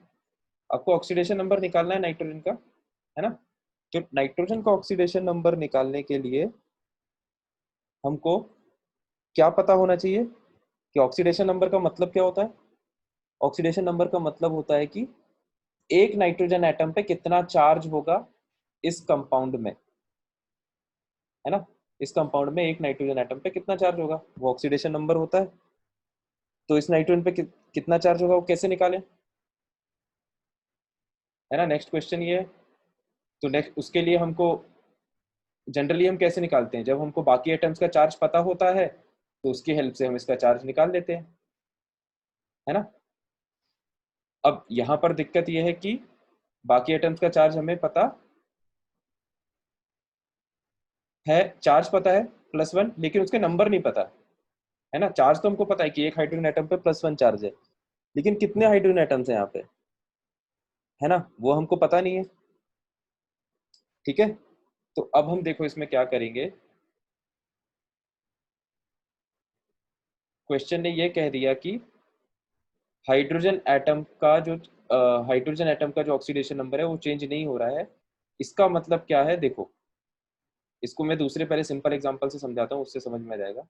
आपको ऑक्सीडेशन नंबर निकालना है नाइट्रोजन का, है ना। तो नाइट्रोजन का ऑक्सीडेशन नंबर निकालने के लिए हमको क्या पता होना चाहिए कि ऑक्सीडेशन नंबर का मतलब क्या होता है। ऑक्सीडेशन नंबर का मतलब होता है कि एक नाइट्रोजन एटम पे कितना चार्ज होगा इस कंपाउंड में, है ना। इस कंपाउंड में एक नाइट्रोजन एटम पे कितना चार्ज होगा वो ऑक्सीडेशन नंबर होता है। तो इस नाइट्रोजन पे कितना चार्ज होगा वो कैसे निकालें, है ना। नेक्स्ट क्वेश्चन ये है। तो नेक्स्ट उसके लिए हमको जनरली हम कैसे निकालते हैं, जब हमको बाकी एटम्स का चार्ज पता होता है तो उसकी हेल्प से हम इसका चार्ज निकाल लेते हैं, है ना। अब यहाँ पर दिक्कत यह है कि बाकी एटम्स का चार्ज हमें पता है, चार्ज पता है +1, लेकिन उसके नंबर नहीं पता, है ना। चार्ज तो हमको पता है कि एक हाइड्रोजन एटम पे +1 चार्ज है, लेकिन कितने हाइड्रोजन एटम्स हैं यहाँ पे, है ना, वो हमको पता नहीं है, ठीक है। तो अब हम देखो इसमें क्या करेंगे। क्वेश्चन ने ये कह दिया कि हाइड्रोजन एटम का जो हाइड्रोजन एटम का जो ऑक्सीडेशन नंबर है वो चेंज नहीं हो रहा है। इसका मतलब क्या है, देखो इसको मैं दूसरे पहले सिंपल एग्जांपल से समझाता हूँ, उससे समझ में आ जाएगा।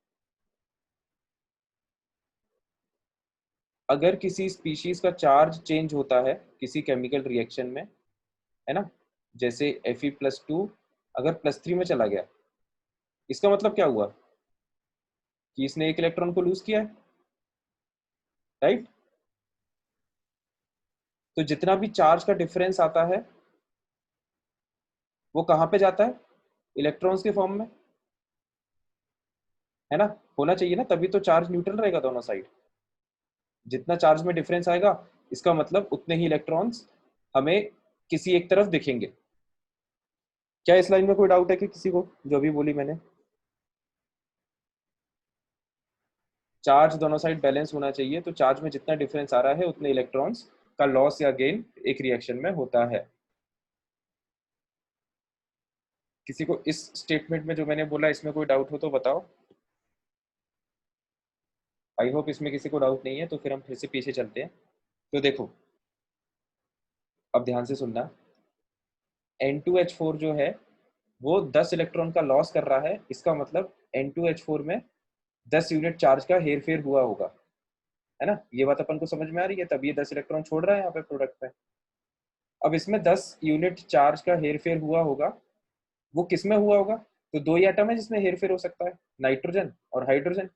अगर किसी स्पीशीज का चार्ज चेंज होता है किसी केमिकल रिएक्शन में, है ना, जैसे Fe+2 अगर +3 में चला गया, इसका मतलब क्या हुआ कि इसने एक इलेक्ट्रॉन को लूज किया है, राइट। तो जितना भी चार्ज का डिफरेंस आता है वो कहाँ पे जाता है, इलेक्ट्रॉन्स के फॉर्म में, है ना। होना चाहिए ना, तभी तो चार्ज न्यूट्रल रहेगा दोनों साइड। जितना चार्ज में डिफरेंस आएगा इसका मतलब उतने ही इलेक्ट्रॉन्स हमें किसी एक तरफ दिखेंगे। क्या इस लाइन में कोई डाउट है कि किसी को, जो भी बोली मैंने। चार्ज दोनों साइड बैलेंस होना चाहिए, तो चार्ज में जितना डिफरेंस आ रहा है उतने इलेक्ट्रॉन्स का लॉस या गेन एक रिएक्शन में होता है। किसी को इस स्टेटमेंट में जो मैंने बोला इसमें कोई डाउट हो तो बताओ। आई होप इसमें किसी को डाउट नहीं है, तो फिर हम फिर से पीछे चलते हैं। तो देखो अब ध्यान से सुनना, N2H4 जो है वो 10 इलेक्ट्रॉन का लॉस कर रहा है, इसका मतलब N2H4 में 10 यूनिट चार्ज का हेरफेर हुआ होगा, है ना। ये बात अपन को समझ में आ रही है, तब ये 10 इलेक्ट्रॉन छोड़ रहा है यहाँ पे प्रोडक्ट में। अब इसमें 10 यूनिट चार्ज का हेरफेर हुआ होगा, वो किस में हुआ होगा? तो दो ही एटम है जिसमें हेरफेर हो सकता है, नाइट्रोजन और हाइड्रोजन।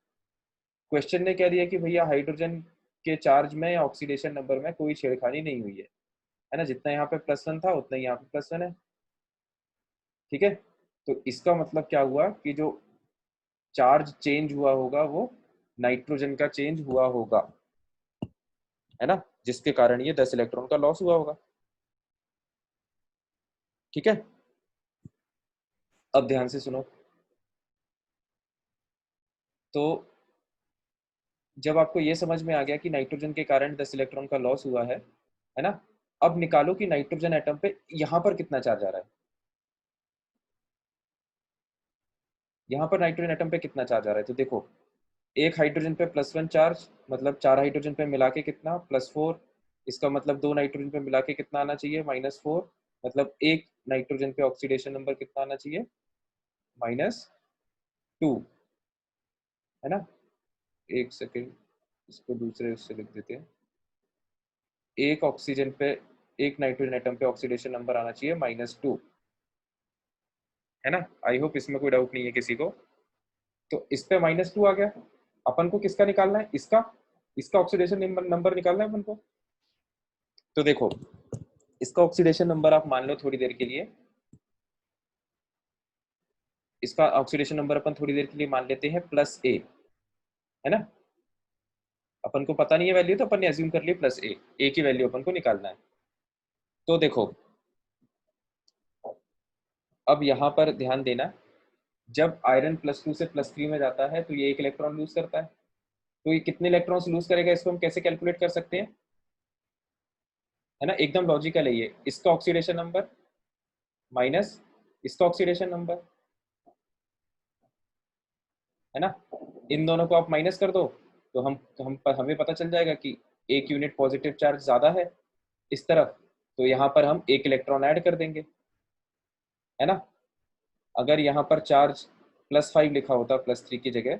क्वेश्चन ने कह दिया कि भैया हाइड्रोजन के चार्ज में या ऑक्सीडेशन नंबर में कोई छेड़खानी नहीं हुई है ना, जितना यहाँ पे +1 था उतना ही यहाँ पे +1 है, ठीक है। तो इसका मतलब क्या हुआ कि जो चार्ज चेंज हुआ होगा वो नाइट्रोजन का चेंज हुआ होगा, है ना, जिसके कारण ये 10 इलेक्ट्रॉन का लॉस हुआ होगा, ठीक है। अब ध्यान से सुनो, तो जब आपको ये समझ में आ गया कि नाइट्रोजन के कारण 10 इलेक्ट्रॉन का लॉस हुआ है ना, अब निकालो कि नाइट्रोजन एटम पे यहां पर कितना चार्ज आ रहा है। यहां पर नाइट्रोजन एटम पे कितना चार्ज आ रहा है, तो देखो एक हाइड्रोजन पे +1 चार्ज, मतलब 4 हाइड्रोजन पे मिला के कितना +4, इसका मतलब 2 नाइट्रोजन पे मिला के कितना आना चाहिए -4, मतलब एक नाइट्रोजन पे ऑक्सीडेशन नंबर कितना आना चाहिए -2, है ना। एक सेकेंड, इसको दूसरे उससे लिख देते हैं। एक ऑक्सीजन पे, एक नाइट्रोजन एटम पे ऑक्सीडेशन नंबर आना चाहिए -2, है ना। आई होप इसमें कोई डाउट नहीं है किसी को। तो इस पे -2 आ गया, अपन को किसका निकालना है, इसका इसका ऑक्सीडेशन नंबर निकालना है अपन को। तो देखो इसका ऑक्सीडेशन नंबर आप मान लो थोड़ी देर के लिए, इसका ऑक्सीडेशन नंबर अपन थोड़ी देर के लिए मान लेते हैं +A, है ना। अपन को पता नहीं है वैल्यू, तो अपन ने अज्यूम कर ली +A, A की वैल्यू अपन को निकालना है। तो देखो अब यहाँ पर ध्यान देना, जब आयरन +2 से +3 में जाता है तो ये 1 इलेक्ट्रॉन लूज करता है, तो ये कितने इलेक्ट्रॉन्स लूज करेगा इसको हम कैसे कैलकुलेट कर सकते हैं, है ना। एकदम लॉजिकल है ये, इसका ऑक्सीडेशन नंबर माइनस इसका ऑक्सीडेशन नंबर, है ना। इन दोनों को आप माइनस कर दो तो हमें पता चल जाएगा कि 1 यूनिट पॉजिटिव चार्ज ज्यादा है इस तरफ, तो यहाँ पर हम 1 इलेक्ट्रॉन ऐड कर देंगे, है ना। अगर यहाँ पर चार्ज +5 लिखा होता +3 की जगह,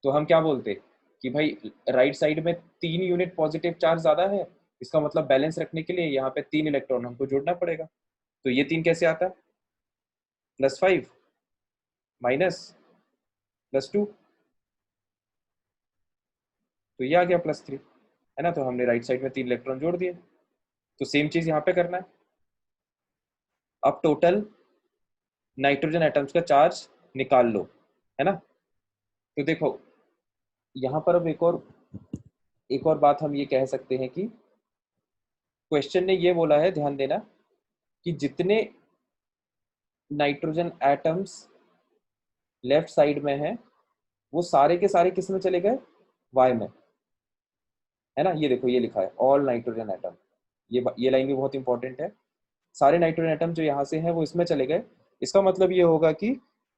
तो हम क्या बोलते कि भाई राइट साइड में 3 यूनिट पॉजिटिव चार्ज ज्यादा है, इसका मतलब बैलेंस रखने के लिए यहाँ पे 3 इलेक्ट्रॉन हमको जोड़ना पड़ेगा। तो ये 3 कैसे आता है, +5 माइनस +2, तो ये आ गया +3, है ना। तो हमने राइट साइड में 3 इलेक्ट्रॉन जोड़ दिए, तो सेम चीज यहाँ पे करना है। अब टोटल नाइट्रोजन एटम्स का चार्ज निकाल लो, है ना। तो देखो यहाँ पर अब एक और बात हम ये कह सकते हैं कि क्वेश्चन ने ये बोला है, ध्यान देना, कि जितने नाइट्रोजन एटम्स लेफ्ट साइड में हैं वो सारे के सारे किस में चले गए, वाई में, है ना। ये देखो ये लिखा है ऑल नाइट्रोजन एटम, ये लाइन भी बहुत इंपॉर्टेंट है। सारे नाइट्रोजन एटम जो यहाँ से हैं वो इसमें चले गए, इसका मतलब ये होगा कि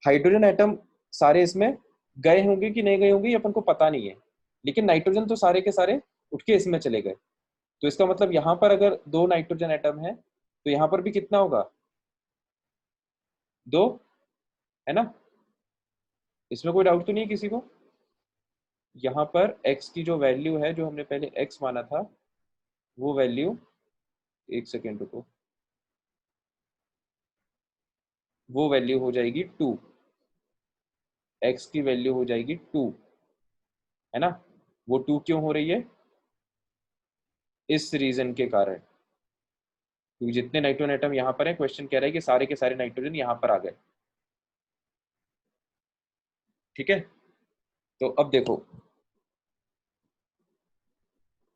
हाइड्रोजन एटम सारे इसमें गए होंगे कि नहीं गए होंगे ये अपन को पता नहीं है, लेकिन नाइट्रोजन तो सारे के सारे उठ के इसमें चले गए। तो इसका मतलब यहाँ पर अगर 2 नाइट्रोजन एटम है तो यहाँ पर भी कितना होगा, 2, है ना। इसमें कोई डाउट तो नहीं है किसी को। यहाँ पर x की जो वैल्यू है, जो हमने पहले x माना था, वो वैल्यू, एक सेकेंड रुको, वो वैल्यू हो जाएगी 2, x की वैल्यू हो जाएगी 2, है ना। वो 2 क्यों हो रही है, इस रीजन के कारण, क्योंकि जितने नाइट्रोजन एटम यहाँ पर है, क्वेश्चन कह रहा है कि सारे के सारे नाइट्रोजन यहाँ पर आ गए, ठीक है। तो अब देखो,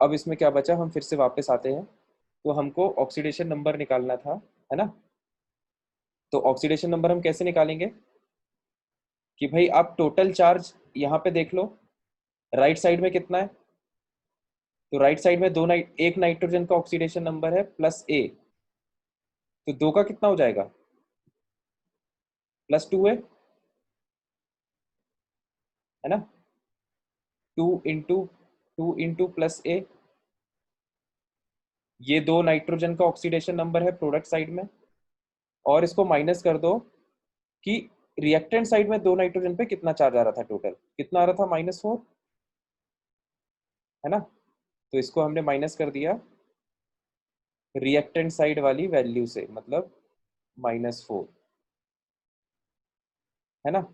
अब इसमें क्या बचा, हम फिर से वापस आते हैं, तो हमको ऑक्सीडेशन नंबर निकालना था, है ना। तो ऑक्सीडेशन नंबर हम कैसे निकालेंगे कि भाई आप टोटल चार्ज यहाँ पे देख लो राइट साइड में कितना है, तो राइट साइड में एक नाइट्रोजन का ऑक्सीडेशन नंबर है +A, तो 2 का कितना हो जाएगा, +2 है ना, 2 इंटू +A, ये 2 नाइट्रोजन का ऑक्सीडेशन नंबर है प्रोडक्ट साइड में, और इसको माइनस कर दो कि रिएक्टेंट साइड में 2 नाइट्रोजन पे कितना चार्ज आ रहा था, टोटल कितना आ रहा था, -4, है ना। तो इसको हमने माइनस कर दिया रिएक्टेंट साइड वाली वैल्यू से, मतलब -4, है ना।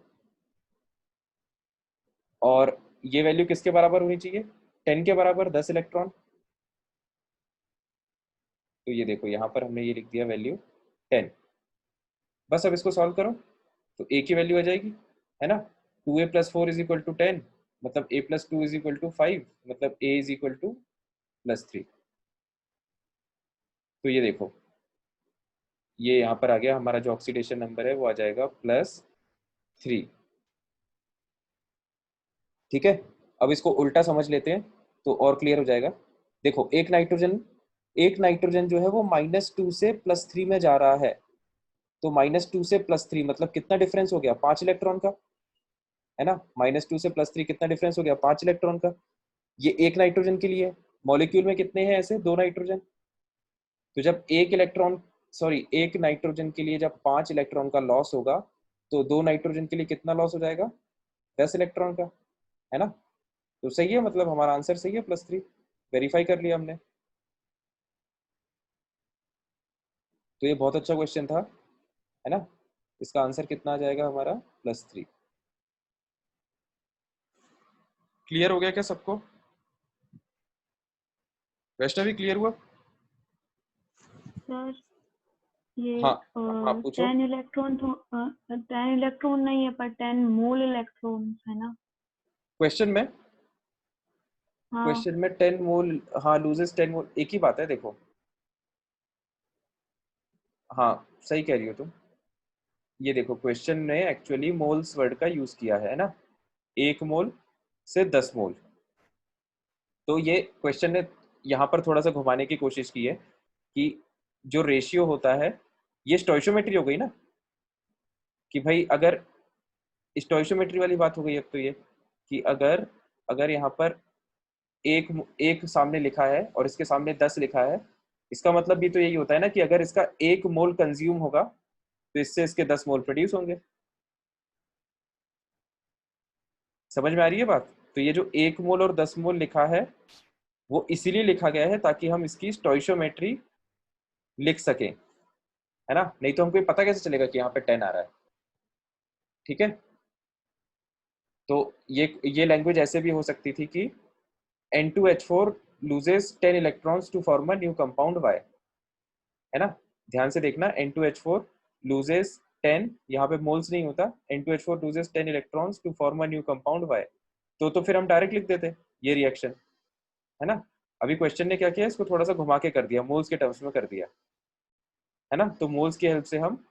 और ये वैल्यू किसके बराबर होनी चाहिए, 10 के बराबर, 10 इलेक्ट्रॉन। तो ये देखो यहाँ पर हमने ये लिख दिया वैल्यू 10। बस अब इसको सॉल्व करो तो ए की वैल्यू आ जाएगी, है ना। 2a + 4 = 10, मतलब a + 2 = 5, मतलब a = +3। तो ये देखो ये यहाँ पर आ गया हमारा जो ऑक्सीडेशन नंबर है वो आ जाएगा +3। ठीक है, अब इसको उल्टा समझ लेते हैं तो और क्लियर हो जाएगा। देखो एक नाइट्रोजन जो है वो -2 से +3 में जा रहा है, तो -2 से +3 मतलब कितना डिफरेंस हो गया, 5 इलेक्ट्रॉन का, है ना। -2 से +3 कितना डिफरेंस हो गया, 5 इलेक्ट्रॉन का। ये एक नाइट्रोजन के लिए, मॉलिक्यूल में कितने हैं ऐसे, 2 नाइट्रोजन। तो जब एक नाइट्रोजन के लिए जब 5 इलेक्ट्रॉन का लॉस होगा, तो 2 नाइट्रोजन के लिए कितना लॉस हो जाएगा, 10 इलेक्ट्रॉन का, है ना। तो सही है, मतलब हमारा आंसर सही है, +3, वेरीफाई कर लिया हमने। तो ये बहुत अच्छा क्वेश्चन था, है ना। इसका आंसर कितना आ जाएगा हमारा, +3। क्लियर हो गया क्या सबको, वैष्णवी क्लियर हुआ। सर ये हाँ हाँ पूछो। 10 इलेक्ट्रॉन तो 10 इलेक्ट्रॉन नहीं है पर 10 मोल इलेक्ट्रॉन है ना। क्वेश्चन हाँ। में 10 मोल, हाँ लूजेस 10 मोल, एक ही बात है देखो। हाँ सही कह रही हो तुम। ये देखो क्वेश्चन ने एक्चुअली मोल्स वर्ड का यूज किया है ना, 1 मोल से 10 मोल। तो ये क्वेश्चन ने यहाँ पर थोड़ा सा घुमाने की कोशिश की है कि जो रेशियो होता है, ये स्टोइशियोमेट्री हो गई ना, कि भाई अगर स्टोइशियोमेट्री वाली बात हो गई। अब तो ये कि अगर अगर यहाँ पर एक एक सामने लिखा है और इसके सामने 10 लिखा है, इसका मतलब भी तो यही होता है ना कि अगर इसका 1 मोल कंज्यूम होगा तो इससे इसके 10 मोल प्रोड्यूस होंगे। समझ में आ रही है बात। तो ये जो 1 मोल और 10 मोल लिखा है वो इसीलिए लिखा गया है ताकि हम इसकी स्टोइशियोमेट्री लिख सकें, है ना। नहीं तो हमको पता कैसे चलेगा कि यहाँ पे 10 आ रहा है। ठीक है, तो ये लैंग्वेज ऐसे भी हो सकती थी कि N2H4 loses 10 electrons to form a new compound Y, है ना। ध्यान से देखना, N2H4 loses 10, यहाँ पे मोल्स नहीं होता, N2H4 loses 10 electrons to form a new compound Y। तो फिर हम डायरेक्ट लिख देते ये रिएक्शन, है ना। अभी क्वेश्चन ने क्या किया, इसको थोड़ा सा घुमा के कर दिया, मोल्स के टर्म्स में कर दिया, है ना। तो मोल्स की हेल्प से हम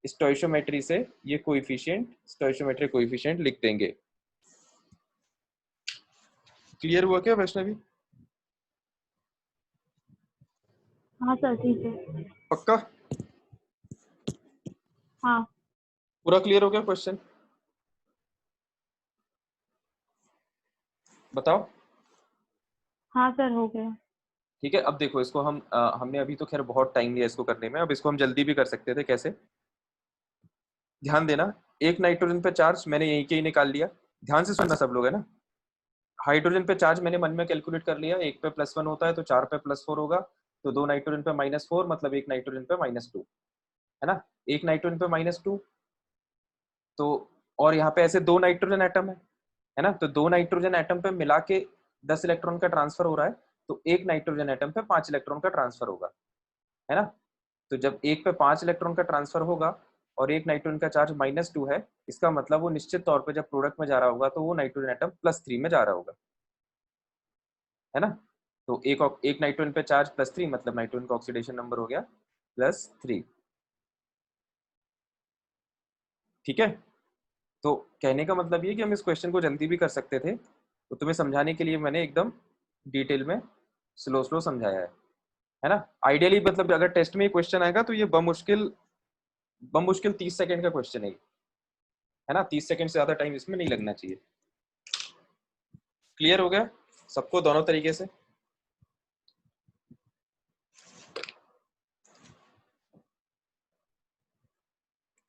स्टोइशियोमेट्री से ये स्टोइशियोमेट्रिक कोएफिशिएंट लिख देंगे। क्लियर हुआ क्या वैष्णवी। हाँ सर ठीक है। पक्का, हाँ। पूरा क्लियर हो गया क्वेश्चन, बताओ। हाँ सर हो गया। ठीक है, अब देखो इसको हमने अभी तो खैर बहुत टाइम लिया इसको करने में, अब इसको हम जल्दी भी कर सकते थे। कैसे, ध्यान देना। एक नाइट्रोजन पे चार्ज मैंने यहीं के ही निकाल लिया, ध्यान से सुनना सब लोग, है ना। हाइड्रोजन पे चार्ज मैंने मन में कैलकुलेट कर लिया, एक पे +1 होता है तो 4 पे +4 होगा, तो 2 नाइट्रोजन पे -4 मतलब एक नाइट्रोजन पे -2, है ना। एक नाइट्रोजन पे -2, तो और यहाँ पे ऐसे 2 नाइट्रोजन एटम है ना। तो 2 नाइट्रोजन एटम पे मिला के 10 इलेक्ट्रॉन का ट्रांसफर हो रहा है, तो एक नाइट्रोजन एटम पे 5 इलेक्ट्रॉन का ट्रांसफर होगा, है ना। तो जब एक पे 5 इलेक्ट्रॉन का ट्रांसफर होगा और एक नाइट्रोजन का चार्ज -2 है, इसका मतलब वो निश्चित तौर पे जब प्रोडक्ट में जा रहा होगा तो वो नाइट्रोजन एटम +3 में जा रहा होगा, है ना। तो एक नाइट्रोजन पे चार्ज +3 मतलब नाइट्रोजन का ऑक्सीडेशन नंबर हो गया +3। ठीक है, तो कहने का मतलब ये कि हम इस क्वेश्चन को जल्दी भी कर सकते थे, तो तुम्हें समझाने के लिए मैंने एकदम डिटेल में स्लो स्लो समझाया है ना। आइडियली मतलब अगर टेस्ट में ये क्वेश्चन आएगा तो ये बमुश्किल 30 सेकंड का क्वेश्चन है ना। 30 सेकंड से ज्यादा टाइम इसमें नहीं लगना चाहिए। क्लियर हो गया सबको दोनों तरीके से?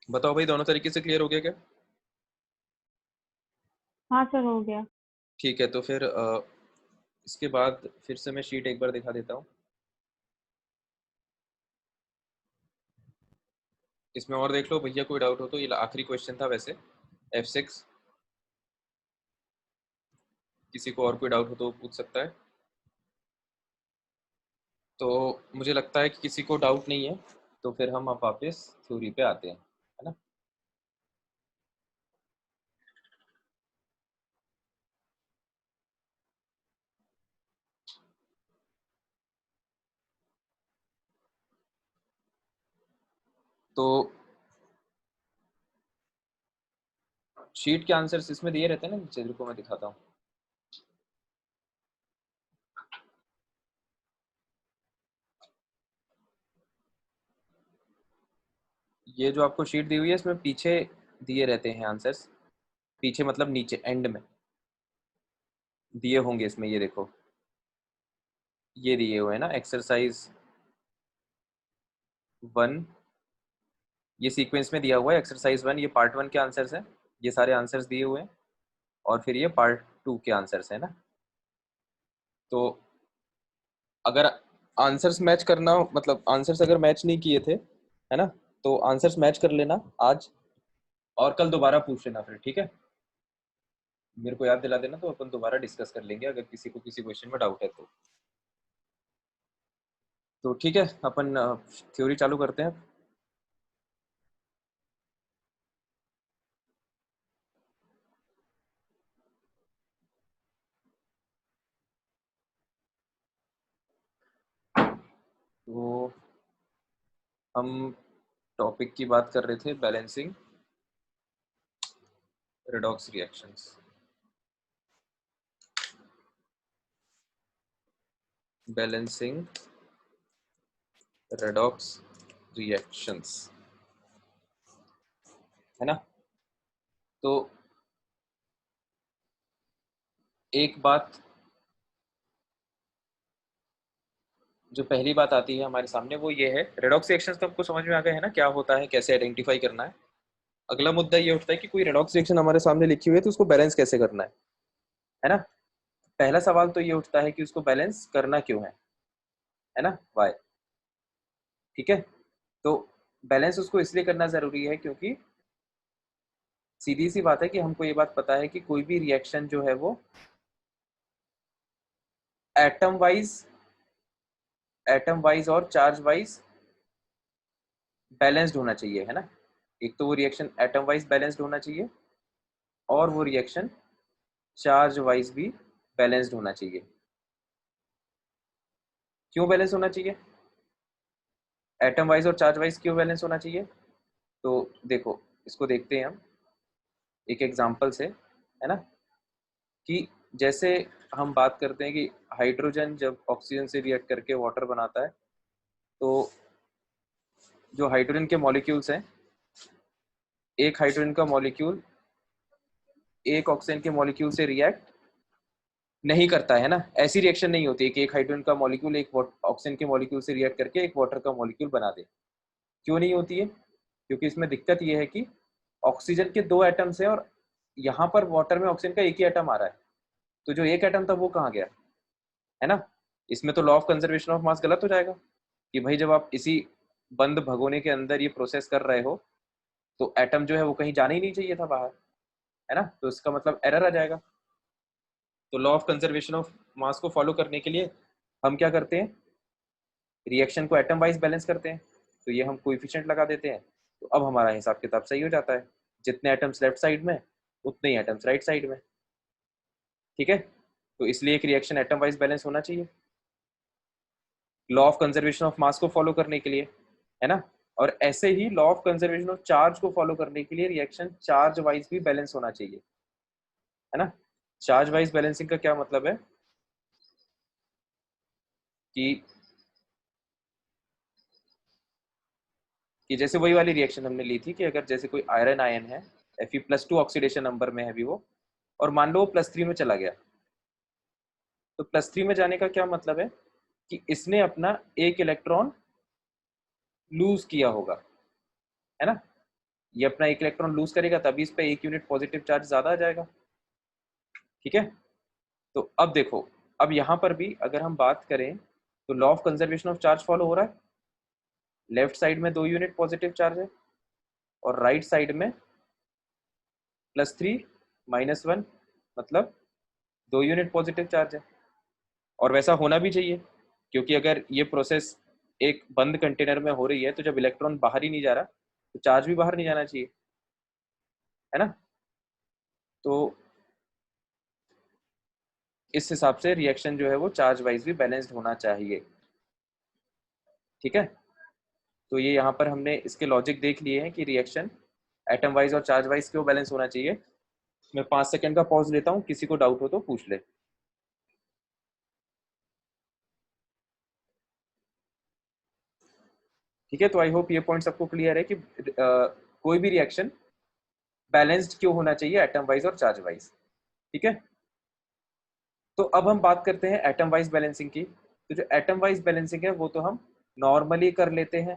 बताओ भाई, दोनों तरीके से क्लियर हो गया क्या? हाँ सर, हो गया। ठीक है, तो फिर इसके बाद फिर से मैं शीट एक बार दिखा देता हूँ। इसमें और देख लो भैया, कोई डाउट हो तो। ये आखिरी क्वेश्चन था वैसे, F6। किसी को और कोई डाउट हो तो पूछ सकता है। तो मुझे लगता है कि किसी को डाउट नहीं है, तो फिर हम अब वापस थ्योरी पे आते हैं, है ना। तो शीट के आंसर्स इसमें दिए रहते हैं ना नीचे, रुको मैं दिखाता हूँ। ये जो आपको शीट दी हुई है इसमें पीछे दिए रहते हैं आंसर्स। पीछे मतलब नीचे एंड में दिए होंगे इसमें, ये देखो ये दिए हुए हैं ना, एक्सरसाइज 1। ये सीक्वेंस में दिया हुआ है एक्सरसाइज 1, ये पार्ट 1 के आंसर्स हैं, ये सारे आंसर्स दिए हुए हैं। और फिर ये पार्ट 2 के आंसर्स है ना। तो अगर आंसर्स मैच करना हो, मतलब आंसर्स अगर मैच नहीं किए थे, है ना, तो आंसर्स मैच कर लेना आज, और कल दोबारा पूछ लेना फिर, ठीक है। मेरे को याद दिला देना, तो अपन दोबारा डिस्कस कर लेंगे अगर किसी को किसी क्वेश्चन में डाउट है तो ठीक है, अपन थ्योरी चालू करते हैं। तो हम टॉपिक की बात कर रहे थे, balancing redox reactions. Balancing redox reactions, है ना। तो एक बात, जो पहली बात आती है हमारे सामने वो ये है, रेडॉक्स रिएक्शंस तो हमको समझ में आ गए है ना, क्या होता है, कैसे आइडेंटिफाई करना है। अगला मुद्दा ये उठता है कि कोई रेडॉक्स रिएक्शन हमारे सामने लिखी हुई है तो उसको बैलेंस कैसे करना है ना। पहला सवाल तो ये उठता है कि उसको बैलेंस करना क्यों है ना, वाई। ठीक है, तो बैलेंस उसको इसलिए करना जरूरी है क्योंकि सीधी सी बात है कि हमको ये बात पता है कि कोई भी रिएक्शन जो है वो एटम वाइज और चार्ज वाइज बैलेंस्ड होना चाहिए, है ना। एक तो वो रिएक्शन एटम वाइज बैलेंस्ड होना चाहिए, और वो रिएक्शन चार्ज वाइज भी बैलेंस्ड होना चाहिए। क्यों बैलेंस होना चाहिए, एटम वाइज और चार्ज वाइज क्यों बैलेंस होना चाहिए? तो देखो, इसको देखते हैं हम एक एग्जांपल से, है ना। कि जैसे हम बात करते हैं कि हाइड्रोजन जब ऑक्सीजन से रिएक्ट करके वाटर बनाता है, तो जो हाइड्रोजन के मॉलिक्यूल्स हैं, एक हाइड्रोजन का मॉलिक्यूल एक ऑक्सीजन के मॉलिक्यूल से रिएक्ट नहीं करता है ना। ऐसी रिएक्शन नहीं होती है कि एक हाइड्रोजन का मॉलिक्यूल एक ऑक्सीजन के मॉलिक्यूल से रिएक्ट करके एक वाटर का मॉलिक्यूल बना दे। क्यों नहीं होती है? क्योंकि इसमें दिक्कत ये है कि ऑक्सीजन के 2 एटम्स हैं और यहाँ पर वाटर में ऑक्सीजन का एक ही एटम आ रहा है, तो जो एक एटम था वो कहाँ गया, है ना। इसमें तो लॉ ऑफ कंजर्वेशन ऑफ मास गलत हो जाएगा कि भाई जब आप इसी बंद भगोने के अंदर ये प्रोसेस कर रहे हो तो एटम जो है वो कहीं जाना ही नहीं चाहिए था बाहर, है ना। तो इसका मतलब एरर आ जाएगा। तो law of conservation of mass को फॉलो करने के लिए हम क्या करते हैं, रिएक्शन को एटम वाइज बैलेंस करते हैं। तो ये हम कोएफिशिएंट लगा देते हैं, तो अब हमारा हिसाब किताब सही हो जाता है। जितने एटम्स लेफ्ट साइड में उतने ही एटम्स राइट साइड में, ठीक है। तो इसलिए एक रिएक्शन एटम वाइज बैलेंस होना चाहिए law of conservation of mass को फॉलो करने के लिए, है ना। और ऐसे ही law of conservation of charge को फॉलो करने के लिए रिएक्शन चार्ज वाइज भी बैलेंस होना चाहिए, है ना। चार्ज वाइज बैलेंसिंग का क्या मतलब है कि जैसे वही वाली रिएक्शन हमने ली थी कि अगर जैसे कोई आयरन आयन है Fe+2 ऑक्सीडेशन नंबर में है भी वो, और मान लो वो +3 में चला गया, तो +3 में जाने का क्या मतलब है कि इसने अपना एक इलेक्ट्रॉन लूज किया होगा, है ना। ये अपना एक इलेक्ट्रॉन लूज करेगा तभी इस पे 1 यूनिट पॉजिटिव चार्ज ज्यादा आ जाएगा, ठीक है। तो अब देखो, अब यहाँ पर भी अगर हम बात करें तो law of conservation of charge follow हो रहा है। लेफ्ट साइड में 2 यूनिट पॉजिटिव चार्ज है और राइट साइड में +3 -1, मतलब 2 यूनिट पॉजिटिव चार्ज है। और वैसा होना भी चाहिए, क्योंकि अगर ये प्रोसेस एक बंद कंटेनर में हो रही है तो जब इलेक्ट्रॉन बाहर ही नहीं जा रहा तो चार्ज भी बाहर नहीं जाना चाहिए, है ना। तो इस हिसाब से रिएक्शन जो है वो चार्ज वाइज भी बैलेंस्ड होना चाहिए, ठीक है। तो ये यहाँ पर हमने इसके लॉजिक देख लिए हैं कि रिएक्शन एटम वाइज और चार्ज वाइज क्यों बैलेंस होना चाहिए। मैं 5 सेकंड का पॉज लेता हूँ, किसी को डाउट हो तो पूछ ले। ठीक है, तो आई होप ये पॉइंट सबको क्लियर है कि कोई भी रिएक्शन बैलेंस्ड क्यों होना चाहिए एटम वाइज और चार्ज वाइज, ठीक है। तो अब हम बात करते हैं एटम वाइज बैलेंसिंग की। तो जो एटम वाइज बैलेंसिंग है वो तो हम नॉर्मली कर लेते हैं,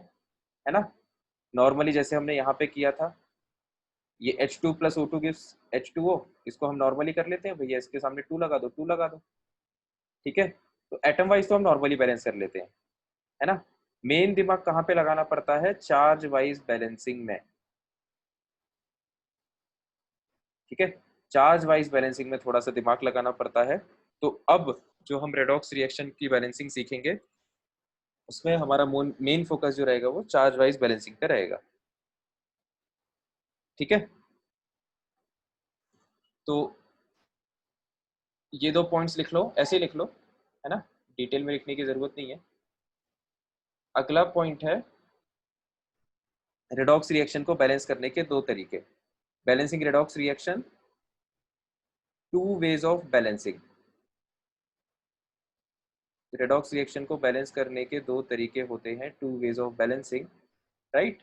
है ना। नॉर्मली जैसे हमने यहाँ पे किया था, ये H2 + O2 गिव्स H2O, इसको हम नॉर्मली कर लेते हैं, भैया इसके सामने 2 लगा दो, 2 लगा दो, ठीक है। तो एटम वाइज तो हम नॉर्मली बैलेंस कर लेते हैं, है ना। मेन दिमाग कहाँ पे लगाना पड़ता है, चार्ज वाइज बैलेंसिंग में, ठीक है। चार्ज वाइज बैलेंसिंग में थोड़ा सा दिमाग लगाना पड़ता है। तो अब जो हम रेडॉक्स रिएक्शन की बैलेंसिंग सीखेंगे उसमें हमारा मेन फोकस जो रहेगा वो चार्ज वाइज बैलेंसिंग पे रहेगा, ठीक है। तो ये 2 पॉइंट्स लिख लो, ऐसे ही लिख लो, है ना, डिटेल में लिखने की जरूरत नहीं है। अगला पॉइंट है रेडॉक्स रिएक्शन को बैलेंस करने के 2 तरीके। Balancing redox reaction, 2 ways of balancing. Redox reaction को बैलेंस करने के 2 तरीके होते हैं, 2 वेज ऑफ बैलेंसिंग, राइट।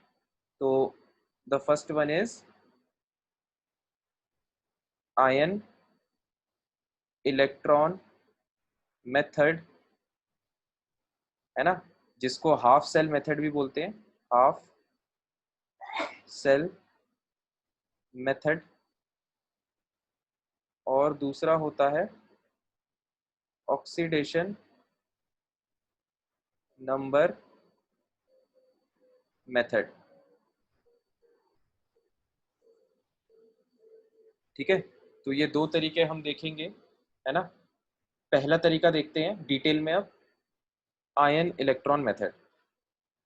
तो the first one is ion electron method, है ना, जिसको हाफ सेल मेथड भी बोलते हैं, हाफ सेल मेथड। और दूसरा होता है ऑक्सीडेशन नंबर मेथड, ठीक है। तो ये 2 तरीके हम देखेंगे, है ना। पहला तरीका देखते हैं डिटेल में अब, आयन इलेक्ट्रॉन मेथड,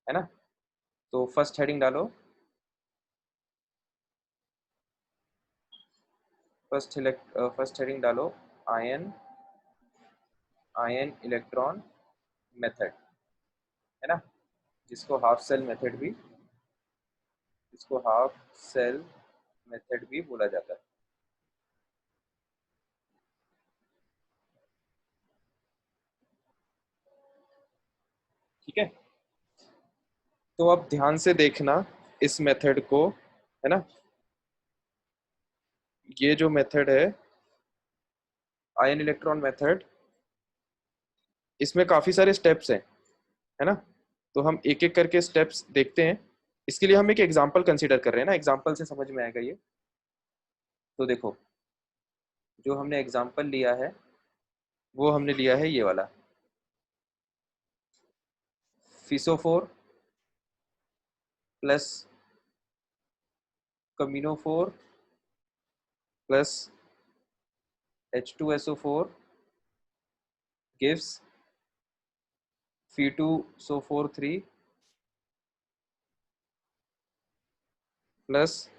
है ना। तो फर्स्ट हेडिंग डालो, फर्स्ट हेडिंग डालो, आयन इलेक्ट्रॉन मेथड, है ना, जिसको हाफ सेल मेथड भी बोला जाता है। ठीक है, तो अब ध्यान से देखना इस मेथड को, है ना। ये जो मेथड है आयन इलेक्ट्रॉन मेथड, इसमें काफी सारे स्टेप्स हैं, है ना। तो हम एक एक करके स्टेप्स देखते हैं। इसके लिए हम एक एग्जांपल कंसीडर कर रहे हैं ना, एग्जांपल से समझ में आएगा ये। तो देखो, जो हमने एग्जांपल लिया है वो हमने लिया है ये वाला, फिसोफोर प्लस कम्यूनोफोर plus H2SO4 gives Fe2SO4 3 plus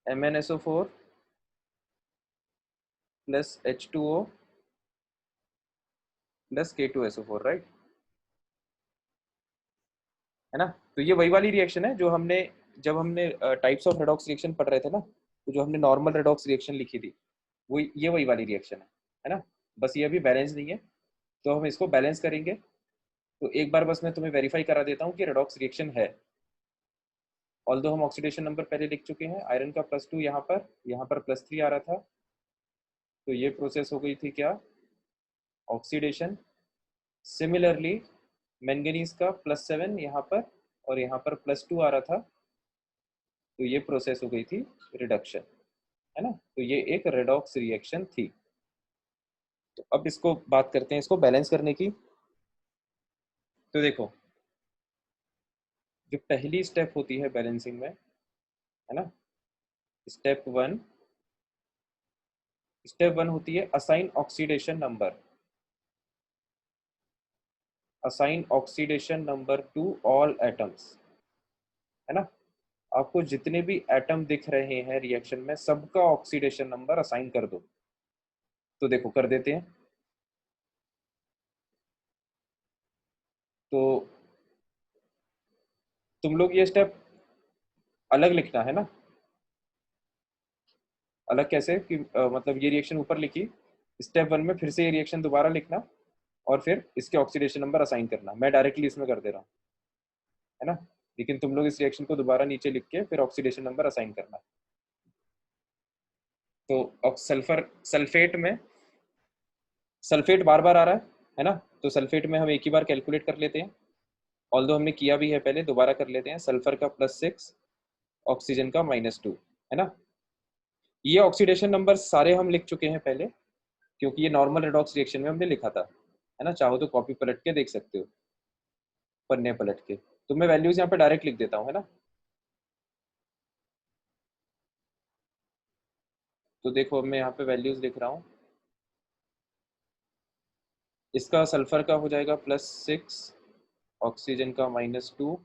MnSO4 plus H2O plus K2SO4, right, है ना। तो ये वही वाली रिएक्शन है जो हमने जब हमने टाइप्स ऑफ रेडॉक्स रिएक्शन पढ़ रहे थे ना, तो जो हमने नॉर्मल रेडॉक्स रिएक्शन लिखी थी वो ये वही वाली रिएक्शन है ना। बस ये अभी बैलेंस नहीं है, तो हम इसको बैलेंस करेंगे। तो एक बार बस मैं तुम्हें वेरीफाई करा देता हूँ कि रेडॉक्स रिएक्शन है। ऑल्दो हम ऑक्सीडेशन नंबर पहले लिख चुके हैं, आयरन का +2 यहाँ पर +3 आ रहा था, तो ये प्रोसेस हो गई थी क्या, ऑक्सीडेशन। सिमिलरली मैंगनीज का +7 यहाँ पर और यहाँ पर +2 आ रहा था, तो ये प्रोसेस हो गई थी रिडक्शन, है ना। तो ये एक रेडॉक्स रिएक्शन थी। तो अब इसको बात करते हैं इसको बैलेंस करने की। तो देखो, जो पहली स्टेप होती है बैलेंसिंग में, है ना, स्टेप वन होती है assign oxidation number. Assign oxidation number two all atoms, है ना। आपको जितने भी एटम दिख रहे हैं रिएक्शन में, सबका ऑक्सीडेशन नंबर असाइन कर दो। तो देखो कर देते हैं। तो तुम लोग ये स्टेप अलग लिखना है ना। अलग कैसे कि मतलब ये रिएक्शन ऊपर लिखी, स्टेप 1 में फिर से ये रिएक्शन दोबारा लिखना और फिर इसके ऑक्सीडेशन नंबर असाइन करना। मैं डायरेक्टली इसमें कर दे रहा हूँ, है ना, लेकिन तुम लोग इस रिएक्शन को दोबारा नीचे लिख के फिर ऑक्सीडेशन नंबर असाइन करना। तो सल्फर सल्फेट में सल्फेट बार बार आ रहा है ना, तो सल्फेट में हम एक ही बार कैलकुलेट कर लेते हैं। ऑल्दो हमने किया भी है पहले, दोबारा कर लेते हैं। सल्फर का +6, ऑक्सीजन का -2, है ना। ये ऑक्सीडेशन नंबर सारे हम लिख चुके हैं पहले, क्योंकि ये नॉर्मल रेडॉक्स रिएक्शन में हमने लिखा था, है ना। चाहो तो कॉपी पलट के देख सकते हो, पन्ने पलट के। तो मैं वैल्यूज यहाँ पे डायरेक्ट लिख देता हूँ, है ना। तो देखो अब मैं यहाँ पे वैल्यूज लिख रहा हूँ। इसका सल्फर का हो जाएगा +6, ऑक्सीजन का -2,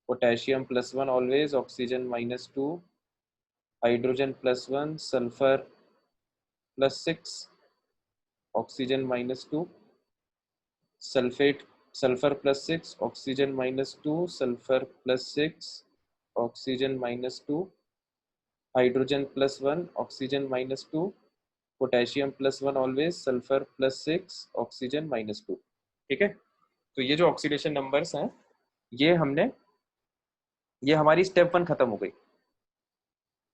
potassium +1 always, oxygen -2, hydrogen +1, sulphur +6, oxygen -2, sulphate sulphur +6, oxygen -2, sulphur +6, oxygen -2, hydrogen +1, oxygen -2, potassium +1 always, sulphur +6, oxygen -2। ठीक है। तो ये जो ऑक्सीडेशन नंबर्स हैं, ये ये हमारी स्टेप 1 खत्म हो गई।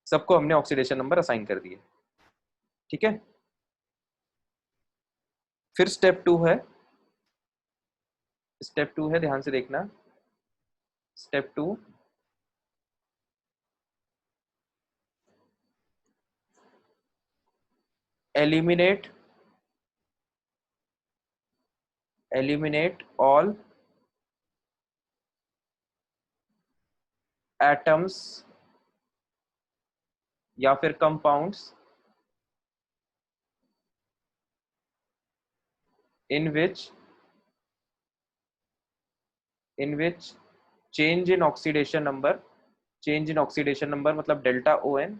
सबको हमने ऑक्सीडेशन नंबर असाइन कर दिए। ठीक है। फिर स्टेप टू है, ध्यान से देखना। स्टेप 2, एलिमिनेट ऑल एटम्स या फिर compounds in which change in oxidation number मतलब delta ON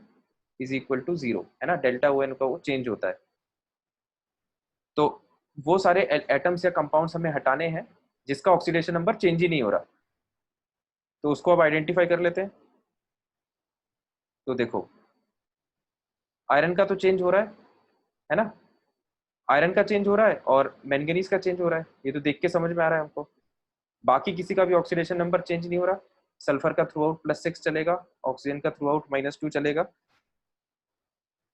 is equal to 0, है ना। डेल्टा ON का वो चेंज होता है। तो वो सारे एटम्स या कंपाउंड्स हमें हटाने हैं जिसका ऑक्सीडेशन नंबर चेंज ही नहीं हो रहा, तो उसको अब आइडेंटिफाई कर लेते हैं। तो देखो, आयरन का तो चेंज हो रहा है ना। आयरन का चेंज हो रहा है और मैंगनीज का चेंज हो रहा है, ये तो देख के समझ में आ रहा है हमको। बाकी किसी का भी ऑक्सीडेशन नंबर चेंज नहीं हो रहा। सल्फर का थ्रू आउट +6 चलेगा, ऑक्सीजन का थ्रू आउट -2 चलेगा,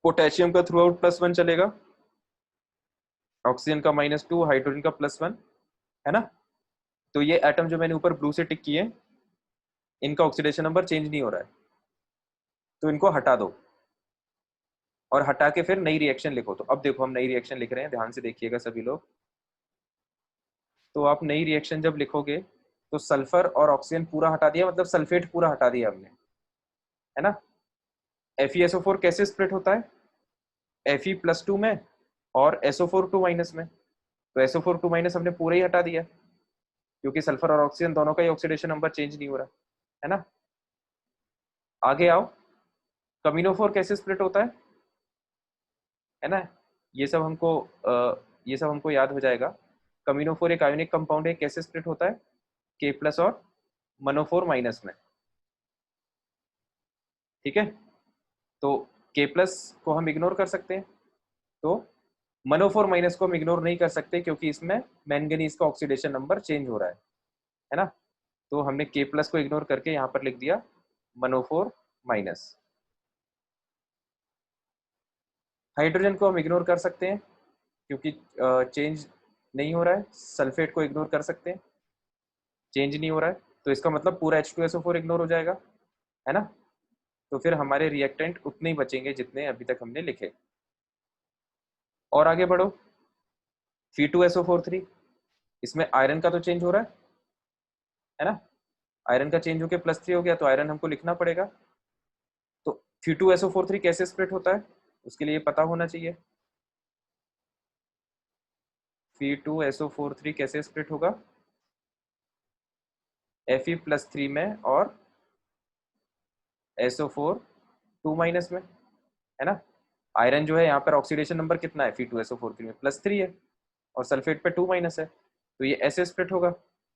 पोटेशियम का थ्रू आउट +1 चलेगा, ऑक्सीजन का -2, हाइड्रोजन का +1, है ना। तो ये एटम जो मैंने ऊपर ब्लू से टिक किए, इनका ऑक्सीडेशन नंबर चेंज नहीं हो रहा है, तो इनको हटा दो और हटा के फिर नई रिएक्शन लिखो। तो अब देखो हम नई रिएक्शन लिख रहे हैं, ध्यान से देखिएगा सभी लोग। तो आप नई रिएक्शन जब लिखोगे तो सल्फर और ऑक्सीजन पूरा हटा दिया, मतलब सल्फेट पूरा हटा दिया हमने, है ना। FeSO4 कैसे स्प्लिट होता है, Fe+2 में और SO4 2- में। तो SO4 2- हमने पूरा ही हटा दिया, क्योंकि सल्फर और ऑक्सीजन दोनों का ही ऑक्सीडेशन नंबर चेंज नहीं हो रहा, है ना। आगे आओ, कमिनोफोर कैसे स्प्लिट होता है ना। ये सब हमको याद हो जाएगा। कमिनोफोर एक आयोनिक कंपाउंड है, कैसे स्प्लिट होता है, K+ और मनोफोर माइनस में, ठीक है। तो K प्लस को हम इग्नोर कर सकते हैं, तो मनोफोर माइनस को हम इग्नोर नहीं कर सकते क्योंकि इसमें मैंगनीज का ऑक्सीडेशन नंबर चेंज हो रहा है ना। तो हमने K प्लस को इग्नोर करके यहाँ पर लिख दिया मनोफोर माइनस। हाइड्रोजन को हम इग्नोर कर सकते हैं क्योंकि चेंज नहीं हो रहा है। सल्फेट को इग्नोर कर सकते हैं, चेंज नहीं हो रहा है, तो इसका मतलब पूरा H2SO4 इग्नोर हो जाएगा, है ना। तो फिर हमारे रिएक्टेंट उतने ही बचेंगे जितने अभी तक हमने लिखे। और आगे बढ़ो, Fe2SO4 इसमें आयरन का तो चेंज हो रहा है ना। आयरन का चेंज होकर +3 हो गया, तो आयरन हमको लिखना पड़ेगा। तो Fe2SO4 कैसे स्प्लिट होता है उसके लिए पता होना चाहिए। Fe2SO4 कैसे स्प्लिट होगा, Fe+3 में और SO4 2- में, है ना। आयरन जो है यहाँ पर ऑक्सीडेशन नंबर कितना है Fe2SO4 में +3 है, और सल्फेट पे 2- है, तो ये ऐसे स्प्लिट होगा,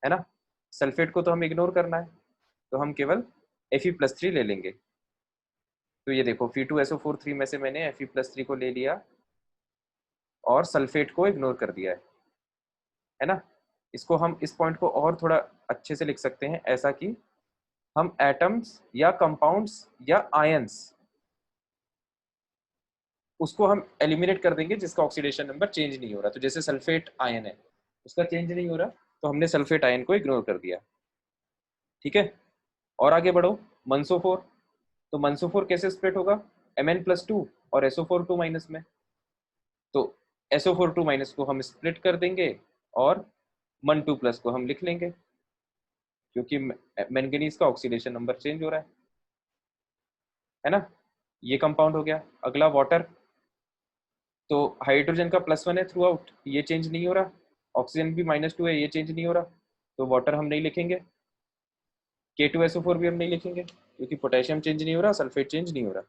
है ना। सल्फेट को तो हम इग्नोर करना है, तो हम केवल Fe+3 ले लेंगे। तो ये देखो Fe2SO4 में से मैंने Fe+3 को ले लिया और सल्फेट को इग्नोर कर दिया है ना। इसको हम इस पॉइंट को और थोड़ा अच्छे से लिख सकते हैं ऐसा कि हम एटम्स या कंपाउंड्स या आयंस उसको हम एलिमिनेट कर देंगे जिसका ऑक्सीडेशन नंबर चेंज नहीं हो रहा। तो जैसे सल्फेट आयन है, उसका चेंज नहीं हो रहा, तो हमने सल्फेट आयन को इग्नोर कर दिया, ठीक है। और आगे बढ़ो, मंसोफोर। तो मंसोफोर कैसे स्प्लिट होगा, Mn+2 और SO4 2- में। तो SO4 2- को हम स्प्लिट कर देंगे और Mn2+ को हम लिख लेंगे क्योंकि मैंगनीज का ऑक्सीडेशन नंबर चेंज हो रहा है ना। ये कंपाउंड हो गया। अगला वाटर। तो हाइड्रोजन का +1 है थ्रू आउट, ये चेंज नहीं हो रहा। ऑक्सीजन भी -2 है, ये चेंज नहीं हो रहा, तो वाटर हम नहीं लिखेंगे। K2SO4 भी हम नहीं लिखेंगे क्योंकि पोटेशियम चेंज नहीं हो रहा, सल्फेट चेंज नहीं हो रहा,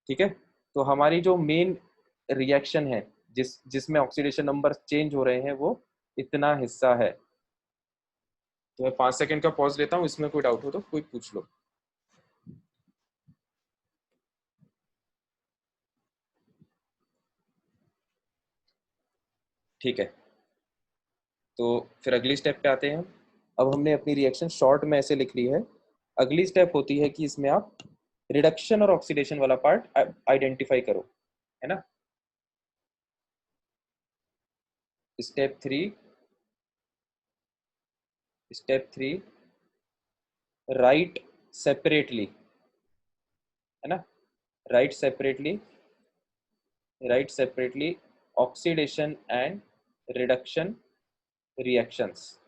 ठीक है। तो हमारी जो मेन रिएक्शन है जिसमें ऑक्सीडेशन नंबर चेंज हो रहे हैं वो इतना हिस्सा है। तो मैं 5 सेकंड का पॉज लेता हूँ, इसमें कोई डाउट हो तो कोई पूछ लो। ठीक है, तो फिर अगली स्टेप पे आते हैं हम। अब हमने अपनी रिएक्शन शॉर्ट में ऐसे लिख ली है। अगली स्टेप होती है कि इसमें आप रिडक्शन और ऑक्सीडेशन वाला पार्ट आइडेंटिफाई करो, है ना। स्टेप थ्री राइट सेपरेटली, है ना। Right separately oxidation and reduction reactions,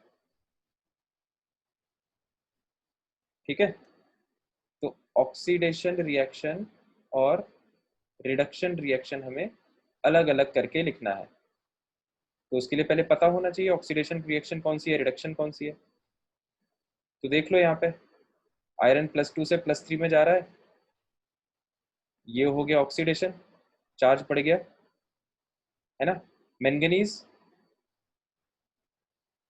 ठीक है। तो ऑक्सीडेशन रिएक्शन और रिडक्शन रिएक्शन हमें अलग अलग करके लिखना है। तो उसके लिए पहले पता होना चाहिए ऑक्सीडेशन रिएक्शन कौन सी है, रिडक्शन कौन सी है। तो देख लो यहाँ पे आयरन +2 से +3 में जा रहा है, ये हो गया ऑक्सीडेशन, चार्ज पड़ गया, है ना। मैंगनीज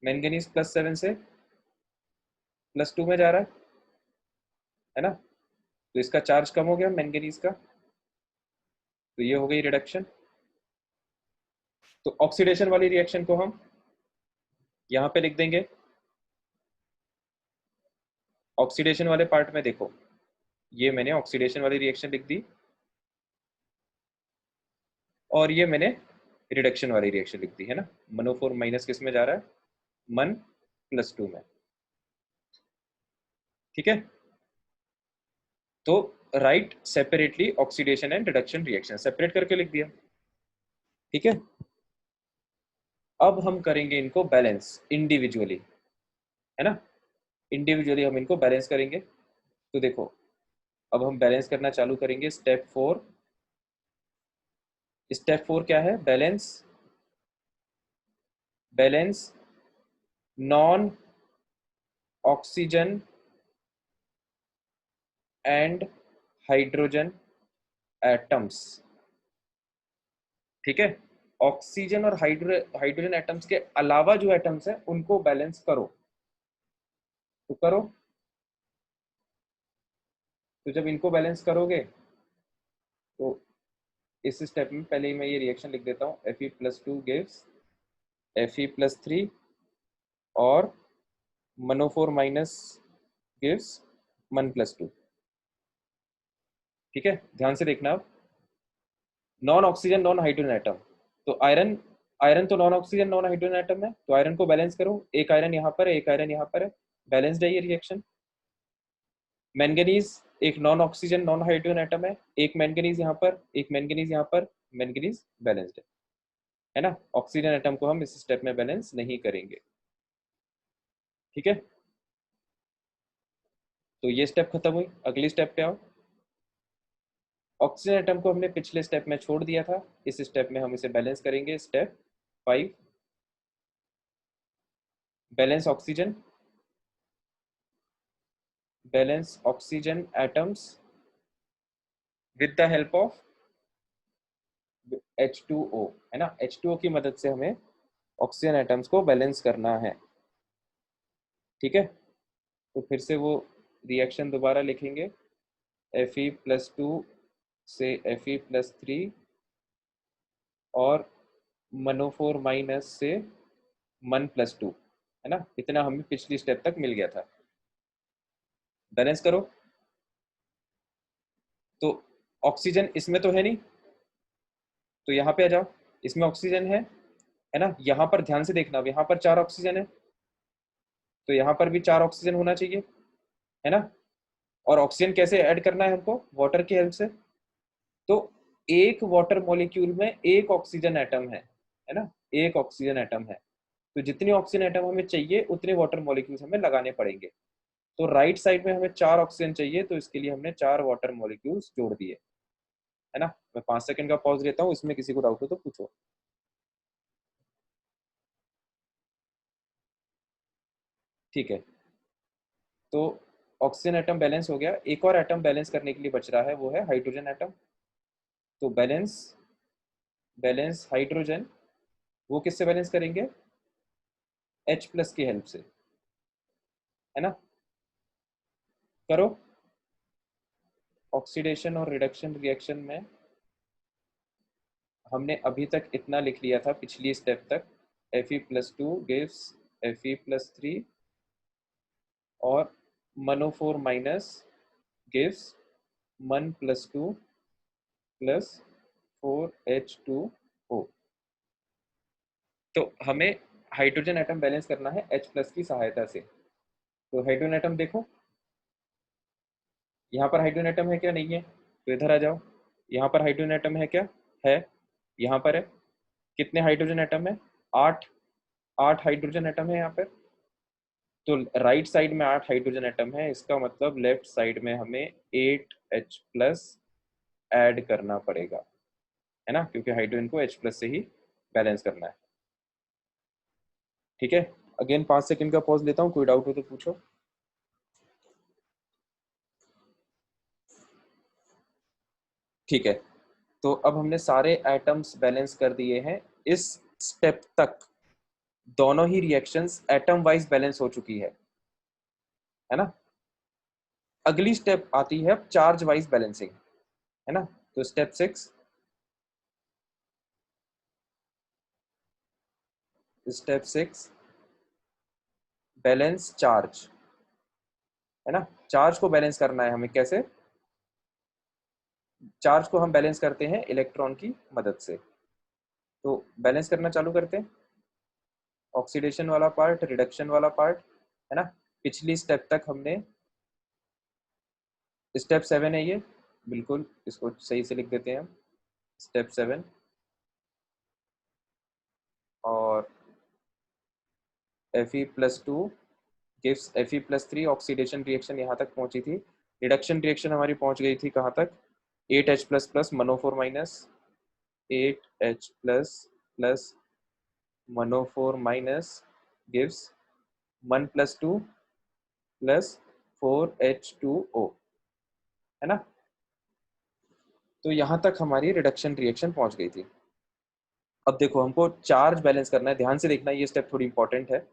+7 से +2 में जा रहा है ना, तो इसका चार्ज कम हो गया मैंगनीज का, तो ये हो गई रिडक्शन। तो ऑक्सीडेशन वाली रिएक्शन को हम यहाँ पे लिख देंगे। ऑक्सीडेशन वाले पार्ट में देखो, ये मैंने ऑक्सीडेशन वाली रिएक्शन लिख दी और ये मैंने रिडक्शन वाली रिएक्शन लिख दी, है ना। मनोफोर माइनस किस में जा रहा है, Mn+2 में, ठीक है। तो right separately oxidation and reduction reaction separate करके लिख दिया, ठीक है। अब हम करेंगे इनको बैलेंस इंडिविजुअली, है ना। इंडिविजुअली हम इनको बैलेंस करेंगे। तो देखो अब हम बैलेंस करना चालू करेंगे। स्टेप 4 क्या है, balance non oxygen and hydrogen atoms, ठीक है। ऑक्सीजन और हाइड्रोजन एटम्स के अलावा जो एटम्स है उनको बैलेंस करो। तो करो। तो जब इनको बैलेंस करोगे तो इस स्टेप में पहले ही मैं ये रिएक्शन लिख देता हूँ, Fe+2 गिव्स Fe+3 और मनोफोर माइनस गिव्स मन+2। ठीक है, ध्यान से देखना। अब non oxygen non hydrogen atom, तो आयरन, आयरन तो non oxygen non hydrogen atom है, तो आयरन को बैलेंस करो, एक आयरन यहाँ पर है, एक आयरन यहाँ पर है, बैलेंस्ड है ये रिएक्शन। मैंगनीज एक non oxygen non hydrogen atom है, एक मैंगनीज यहाँ पर, एक मैंगनीज यहाँ पर, मैंगनीज बैलेंस्ड है ना। ऑक्सीजन एटम को हम इस स्टेप में बैलेंस नहीं करेंगे। ठीक है, तो ये स्टेप खत्म हुई। अगली स्टेप पे आओ। ऑक्सीजन एटम को हमने पिछले स्टेप में छोड़ दिया था, इस स्टेप में हम इसे बैलेंस करेंगे। Step 5, balance oxygen, balance oxygen atoms with the help of H2O, है ना। H2O की मदद से हमें ऑक्सीजन एटम्स को बैलेंस करना है। ठीक है, तो फिर से वो रिएक्शन दोबारा लिखेंगे, Fe+2 से Fe+3 और मनोफोर माइनस से मन+2, है ना। इतना हमें पिछली स्टेप तक मिल गया था। बैलेंस करो, तो ऑक्सीजन इसमें तो है नहीं, तो यहाँ पे आ जाओ, इसमें ऑक्सीजन है ना। यहाँ पर ध्यान से देखना, अब यहाँ पर 4 ऑक्सीजन है, तो यहाँ पर भी 4 ऑक्सीजन होना चाहिए, है ना। और ऑक्सीजन कैसे ऐड करना है हमको, वाटर की हेल्प से। तो एक वाटर मॉलिक्यूल में एक ऑक्सीजन एटम है ना, एक ऑक्सीजन एटम है। तो जितने ऑक्सीजन एटम हमें चाहिए उतने वाटर मॉलिक्यूल्स हमें लगाने पड़ेंगे। तो राइट साइड में हमें 4 ऑक्सीजन चाहिए, तो इसके लिए हमने 4 वाटर मॉलिक्यूल्स जोड़ दिए, है ना। मैं 5 सेकंड का पॉज लेता हूँ, इसमें किसी को डाउट हो तो पूछो। ठीक है, तो ऑक्सीजन एटम बैलेंस हो गया। एक और एटम बैलेंस करने के लिए बच रहा है, वो है हाइड्रोजन एटम। तो बैलेंस, बैलेंस हाइड्रोजन, वो किससे बैलेंस करेंगे, H+ की हेल्प से, है ना। करो, ऑक्सीडेशन और रिडक्शन रिएक्शन में हमने अभी तक इतना लिख लिया था पिछली स्टेप तक, Fe+2 गिव्स Fe+3 और मनोफोर माइनस गिव्स मन+2 प्लस 4H2O। तो हमें हाइड्रोजन एटम बैलेंस करना है H+ की सहायता से। तो हाइड्रोजन एटम देखो, यहाँ पर हाइड्रोजन एटम है क्या, नहीं है, तो इधर आ जाओ। यहाँ पर हाइड्रोजन एटम है क्या, है, यहाँ पर है। कितने हाइड्रोजन एटम है, 8, 8 हाइड्रोजन एटम है यहाँ पर। तो राइट साइड में 8 हाइड्रोजन एटम है, इसका मतलब लेफ्ट साइड में हमें 8H+ ऐड करना पड़ेगा, है ना, क्योंकि हाइड्रोजन को H+ से ही बैलेंस करना है। ठीक है, अगेन 5 सेकंड का पॉज लेता हूँ, कोई डाउट हो तो पूछो। ठीक है, तो अब हमने सारे एटम्स बैलेंस कर दिए हैं। इस स्टेप तक दोनों ही रिएक्शंस एटम वाइज बैलेंस हो चुकी है ना। अगली स्टेप आती है चार्ज वाइज बैलेंसिंग, है ना। तो स्टेप 6, स्टेप 6 बैलेंस चार्ज, है ना। चार्ज को बैलेंस करना है हमें, कैसे, चार्ज को हम बैलेंस करते हैं इलेक्ट्रॉन की मदद से। तो बैलेंस करना चालू करते हैं, ऑक्सीडेशन वाला पार्ट, रिडक्शन वाला पार्ट, है ना। पिछली स्टेप तक हमने, स्टेप 7 है ये, बिल्कुल इसको सही से लिख देते हैं हम, स्टेप 7। और Fe+2 gives Fe+3, oxidation reaction यहाँ तक पहुंची थी। रिडक्शन रिएक्शन हमारी पहुंच गई थी कहाँ तक, 8H++ मनोफोर माइनस, 8H++ मनोफोर माइनस गिव्स मन+2 प्लस 4H2O, है ना। तो यहाँ तक हमारी रिडक्शन रिएक्शन पहुंच गई थी। अब देखो हमको चार्ज बैलेंस करना है, ध्यान से देखना, ये स्टेप थोड़ी इंपॉर्टेंट है।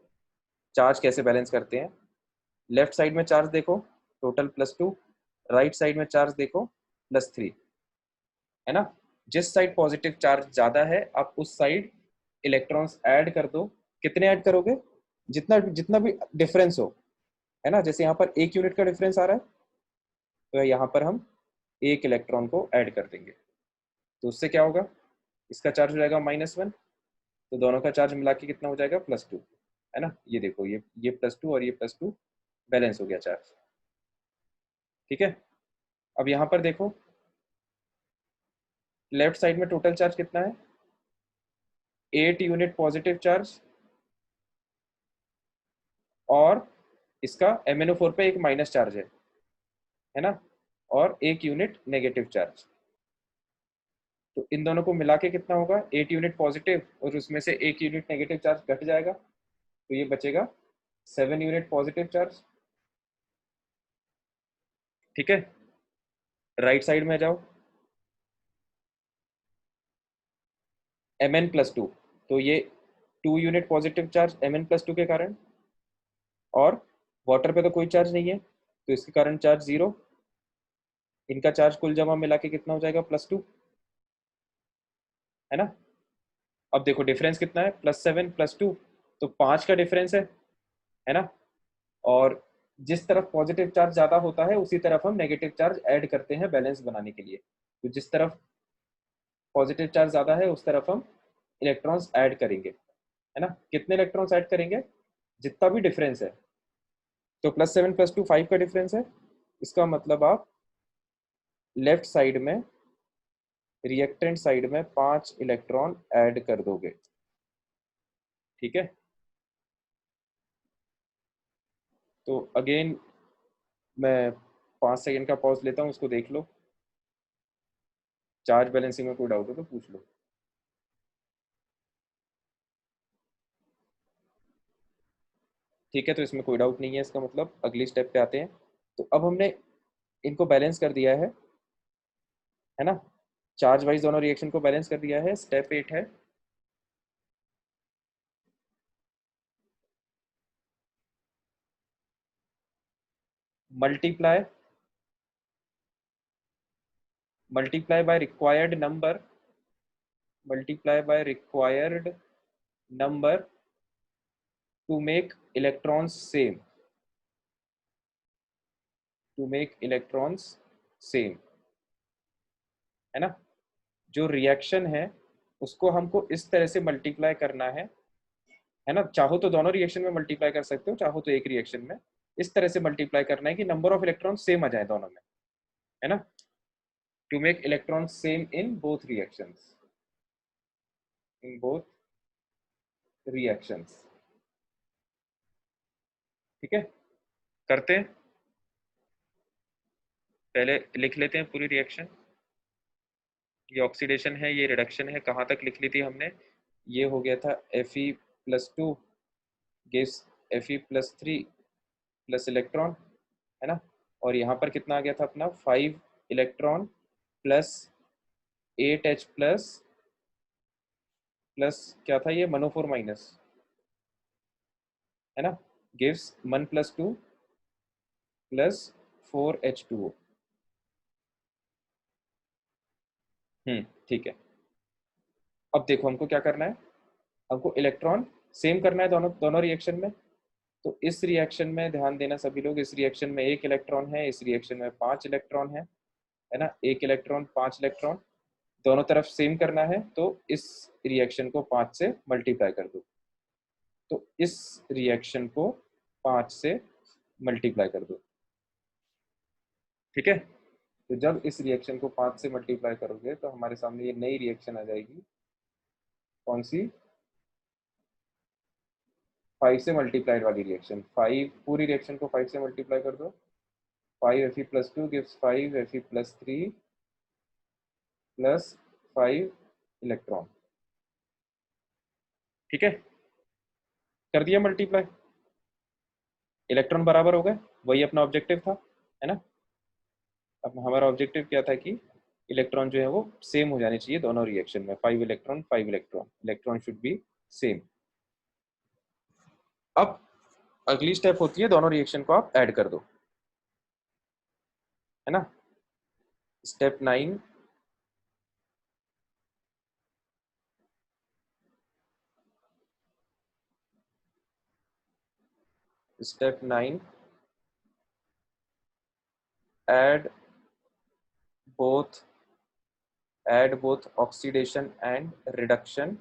चार्ज कैसे बैलेंस करते हैं, लेफ्ट साइड में चार्ज देखो टोटल +2, राइट साइड में चार्ज देखो +3, है ना। जिस साइड पॉजिटिव चार्ज ज्यादा है आप उस साइड इलेक्ट्रॉन्स ऐड कर दो। कितने ऐड करोगे? जितना जितना भी डिफरेंस हो, है ना। जैसे यहाँ पर 1 यूनिट का डिफरेंस आ रहा है तो यहाँ पर हम 1 इलेक्ट्रॉन को ऐड कर देंगे, तो उससे क्या होगा, इसका चार्ज हो जाएगा -1, तो दोनों का चार्ज मिला के कितना हो जाएगा +2, है ना। ये देखो ये +2 और ये +2 बैलेंस हो गया चार्ज, ठीक है। अब यहाँ पर देखो लेफ्ट साइड में टोटल चार्ज कितना है, 8 यूनिट पॉजिटिव चार्ज और इसका MnO4 पे एक माइनस चार्ज है ना, और 1 यूनिट नेगेटिव चार्ज। तो इन दोनों को मिला के कितना होगा, 8 यूनिट पॉजिटिव और उसमें से 1 यूनिट नेगेटिव चार्ज घट जाएगा, तो ये बचेगा 7 यूनिट पॉजिटिव चार्ज, ठीक है। राइट साइड में जाओ, Mn+2, तो ये 2 यूनिट पॉजिटिव चार्ज Mn+2 के कारण, और वाटर पे तो कोई चार्ज नहीं है तो इसके कारण चार्ज 0, इनका चार्ज कुल जमा मिला के कितना हो जाएगा +2, है ना। अब देखो डिफरेंस कितना है, +7 +2, तो 5 का डिफरेंस है ना। और जिस तरफ पॉजिटिव चार्ज ज्यादा होता है उसी तरफ हम नेगेटिव चार्ज ऐड करते हैं बैलेंस बनाने के लिए। तो जिस तरफ पॉजिटिव चार्ज ज्यादा है उस तरफ हम इलेक्ट्रॉन्स ऐड करेंगे, है ना। कितने इलेक्ट्रॉन्स ऐड करेंगे, जितना भी डिफरेंस है। तो +7 +2 5 का डिफरेंस है, इसका मतलब आप लेफ्ट साइड में रिएक्टेंट साइड में 5 इलेक्ट्रॉन ऐड कर दोगे, ठीक है। तो अगेन मैं 5 सेकंड का पॉज लेता हूँ, इसको देख लो। चार्ज बैलेंसिंग में कोई डाउट हो तो पूछ लो। ठीक है, तो इसमें कोई डाउट नहीं है, इसका मतलब अगली स्टेप पे आते हैं। तो अब हमने इनको बैलेंस कर दिया है ना। चार्ज वाइज दोनों रिएक्शन को बैलेंस कर दिया है। स्टेप 8 है multiply multiply by required number two make electrons same, है ना। जो रिएक्शन है उसको हमको इस तरह से मल्टीप्लाई करना है ना। चाहो तो दोनों रिएक्शन में मल्टीप्लाई कर सकते हो, चाहो तो एक रिएक्शन में। इस तरह से मल्टीप्लाई करना है कि नंबर ऑफ इलेक्ट्रॉन सेम आ जाए दोनों में, है ना। To make electron same in both reactions, ठीक है। करते हैं, पहले लिख लेते हैं पूरी रिएक्शन। ये ऑक्सीडेशन है, ये रिडक्शन है। कहाँ तक लिख ली थी हमने, ये हो गया था Fe+2 gives Fe+3 plus electron, है ना। और यहाँ पर कितना आ गया था अपना 5 इलेक्ट्रॉन प्लस 8H प्लस क्या था ये MnO4 माइनस, है ना, गिव्स Mn+2 प्लस 4H2O। ठीक है। अब देखो हमको क्या करना है, हमको इलेक्ट्रॉन सेम करना है दोनों दोनों रिएक्शन में। तो इस रिएक्शन में ध्यान देना सभी लोग, इस रिएक्शन में 1 इलेक्ट्रॉन है, इस रिएक्शन में 5 इलेक्ट्रॉन है ना। 1 इलेक्ट्रॉन 5 इलेक्ट्रॉन दोनों तरफ सेम करना है, तो इस रिएक्शन को 5 से मल्टीप्लाई कर दो। तो इस रिएक्शन को 5 से मल्टीप्लाई कर दो, ठीक है। तो जब इस रिएक्शन को 5 से मल्टीप्लाई करोगे तो हमारे सामने ये नई रिएक्शन आ जाएगी, कौन सी, 5 से मल्टीप्लाइड वाली रिएक्शन। 5 पूरी रिएक्शन को 5 से मल्टीप्लाई कर दो। 5 Fe+2 gives 5 Fe+3 plus 5 electron, ठीक है। कर दिया मल्टीप्लाई, इलेक्ट्रॉन बराबर हो गए, वही अपना ऑब्जेक्टिव था, है ना। अब हमारा ऑब्जेक्टिव क्या था कि इलेक्ट्रॉन जो है वो सेम हो जाने चाहिए दोनों रिएक्शन में, 5 इलेक्ट्रॉन शुड बी सेम। अब अगली स्टेप होती है दोनों रिएक्शन को आप ऐड कर दो, है ना। Step 9, step 9, add both oxidation and reduction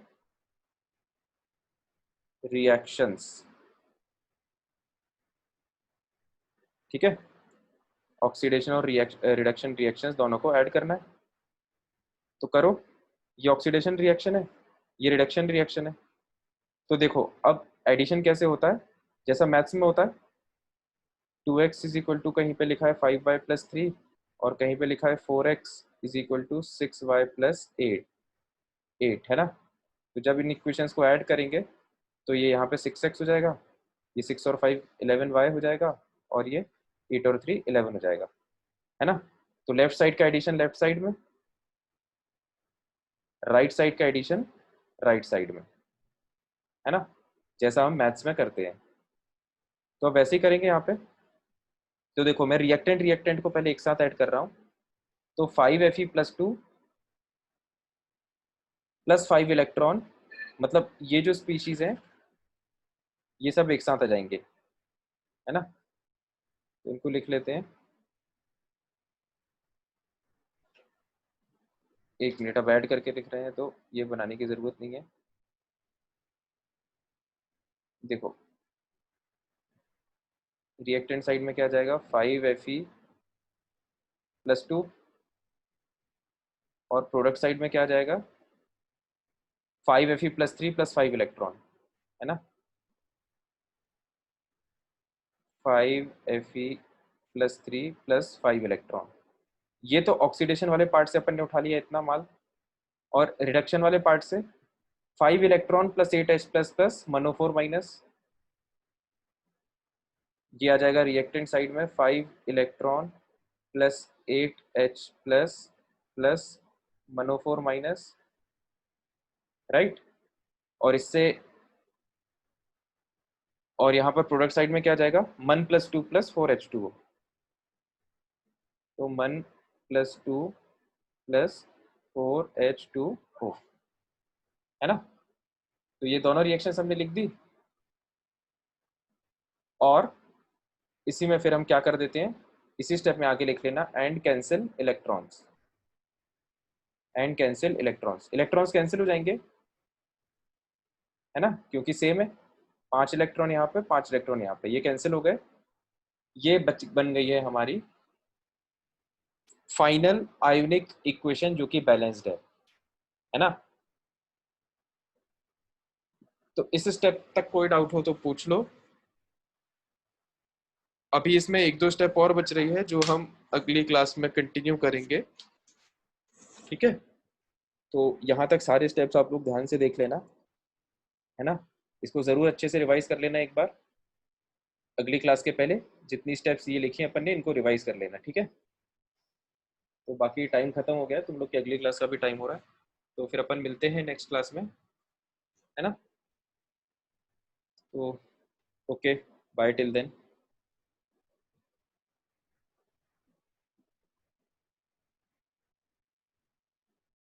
reactions, ठीक है। ऑक्सीडेशन और रिडक्शन रिएक्शंस दोनों को ऐड करना है, तो करो। ये ऑक्सीडेशन रिएक्शन है, ये रिडक्शन रिएक्शन है। तो देखो अब एडिशन कैसे होता है, जैसा मैथ्स में होता है, 2x इज इक्वल टू कहीं पे लिखा है 5y प्लस 3 और कहीं पे लिखा है 4x is equal to 6y plus 8 है ना। तो जब इन इक्वेशंस को ऐड करेंगे तो ये यहाँ पे 6x हो जाएगा, ये 6 और 5 11y हो जाएगा, और ये 8 और 3 11 हो जाएगा, है ना। तो लेफ्ट साइड का एडिशन लेफ्ट साइड में, राइट साइड का एडिशन राइट साइड में, है ना, जैसा हम मैथ्स में करते हैं। तो अब वैसे ही करेंगे यहाँ पे। तो देखो मैं रिएक्टेंट को पहले एक साथ ऐड कर रहा हूँ, तो 5Fe प्लस 2 प्लस 5 इलेक्ट्रॉन, मतलब ये जो स्पीशीज हैं ये सब एक साथ आ जाएंगे, है ना। तो इनको लिख लेते हैं, एक मिनट, अब ऐड करके लिख रहे हैं तो ये बनाने की जरूरत नहीं है। देखो रिएक्टेंट साइड में क्या जाएगा, 5Fe प्लस 2, और प्रोडक्ट साइड में क्या जाएगा, 5Fe प्लस 3 प्लस 5 इलेक्ट्रॉन, है ना। 5Fe प्लस 3 प्लस 5 इलेक्ट्रॉन, ये तो ऑक्सीडेशन वाले पार्ट से अपन ने उठा लिया इतना माल, और रिडक्शन वाले पार्ट से 5 electron plus 8H plus plus मनोफोर माइनस, ये आ जाएगा रिएक्टेंट साइड में 5 electron plus 8H plus plus मनोफोर माइनस, राइट। और इससे, और यहाँ पर प्रोडक्ट साइड में क्या जाएगा, मन प्लस 2 प्लस 4H2O, तो मन प्लस 2 प्लस 4H2O, है ना। तो ये दोनों रिएक्शन हमने लिख दी, और इसी में फिर हम क्या कर देते हैं, इसी स्टेप में आगे लिख लेना and cancel electrons, and cancel electrons, electrons cancel हो जाएंगे, है ना, क्योंकि सेम है, 5 इलेक्ट्रॉन यहाँ पे 5 इलेक्ट्रॉन यहाँ पे, ये कैंसिल हो गए, ये बन गई है हमारी फाइनल आयोनिक इक्वेशन जो कि बैलेंस्ड है ना। तो इस स्टेप तक कोई डाउट हो तो पूछ लो। अभी इसमें एक दो स्टेप और बच रही है जो हम अगली क्लास में कंटिन्यू करेंगे, ठीक है। तो यहाँ तक सारे स्टेप्स आप लोग ध्यान से देख लेना, है ना। इसको जरूर अच्छे से रिवाइज कर लेना एक बार, अगली क्लास के पहले जितनी स्टेप्स ये लिखी हैं अपन ने इनको रिवाइज कर लेना, ठीक है। तो बाकी टाइम खत्म हो गया, तुम लोग की अगली क्लास का भी टाइम हो रहा है, तो फिर अपन मिलते हैं नेक्स्ट क्लास में, है ना। तो ओके, बाय टिल देन।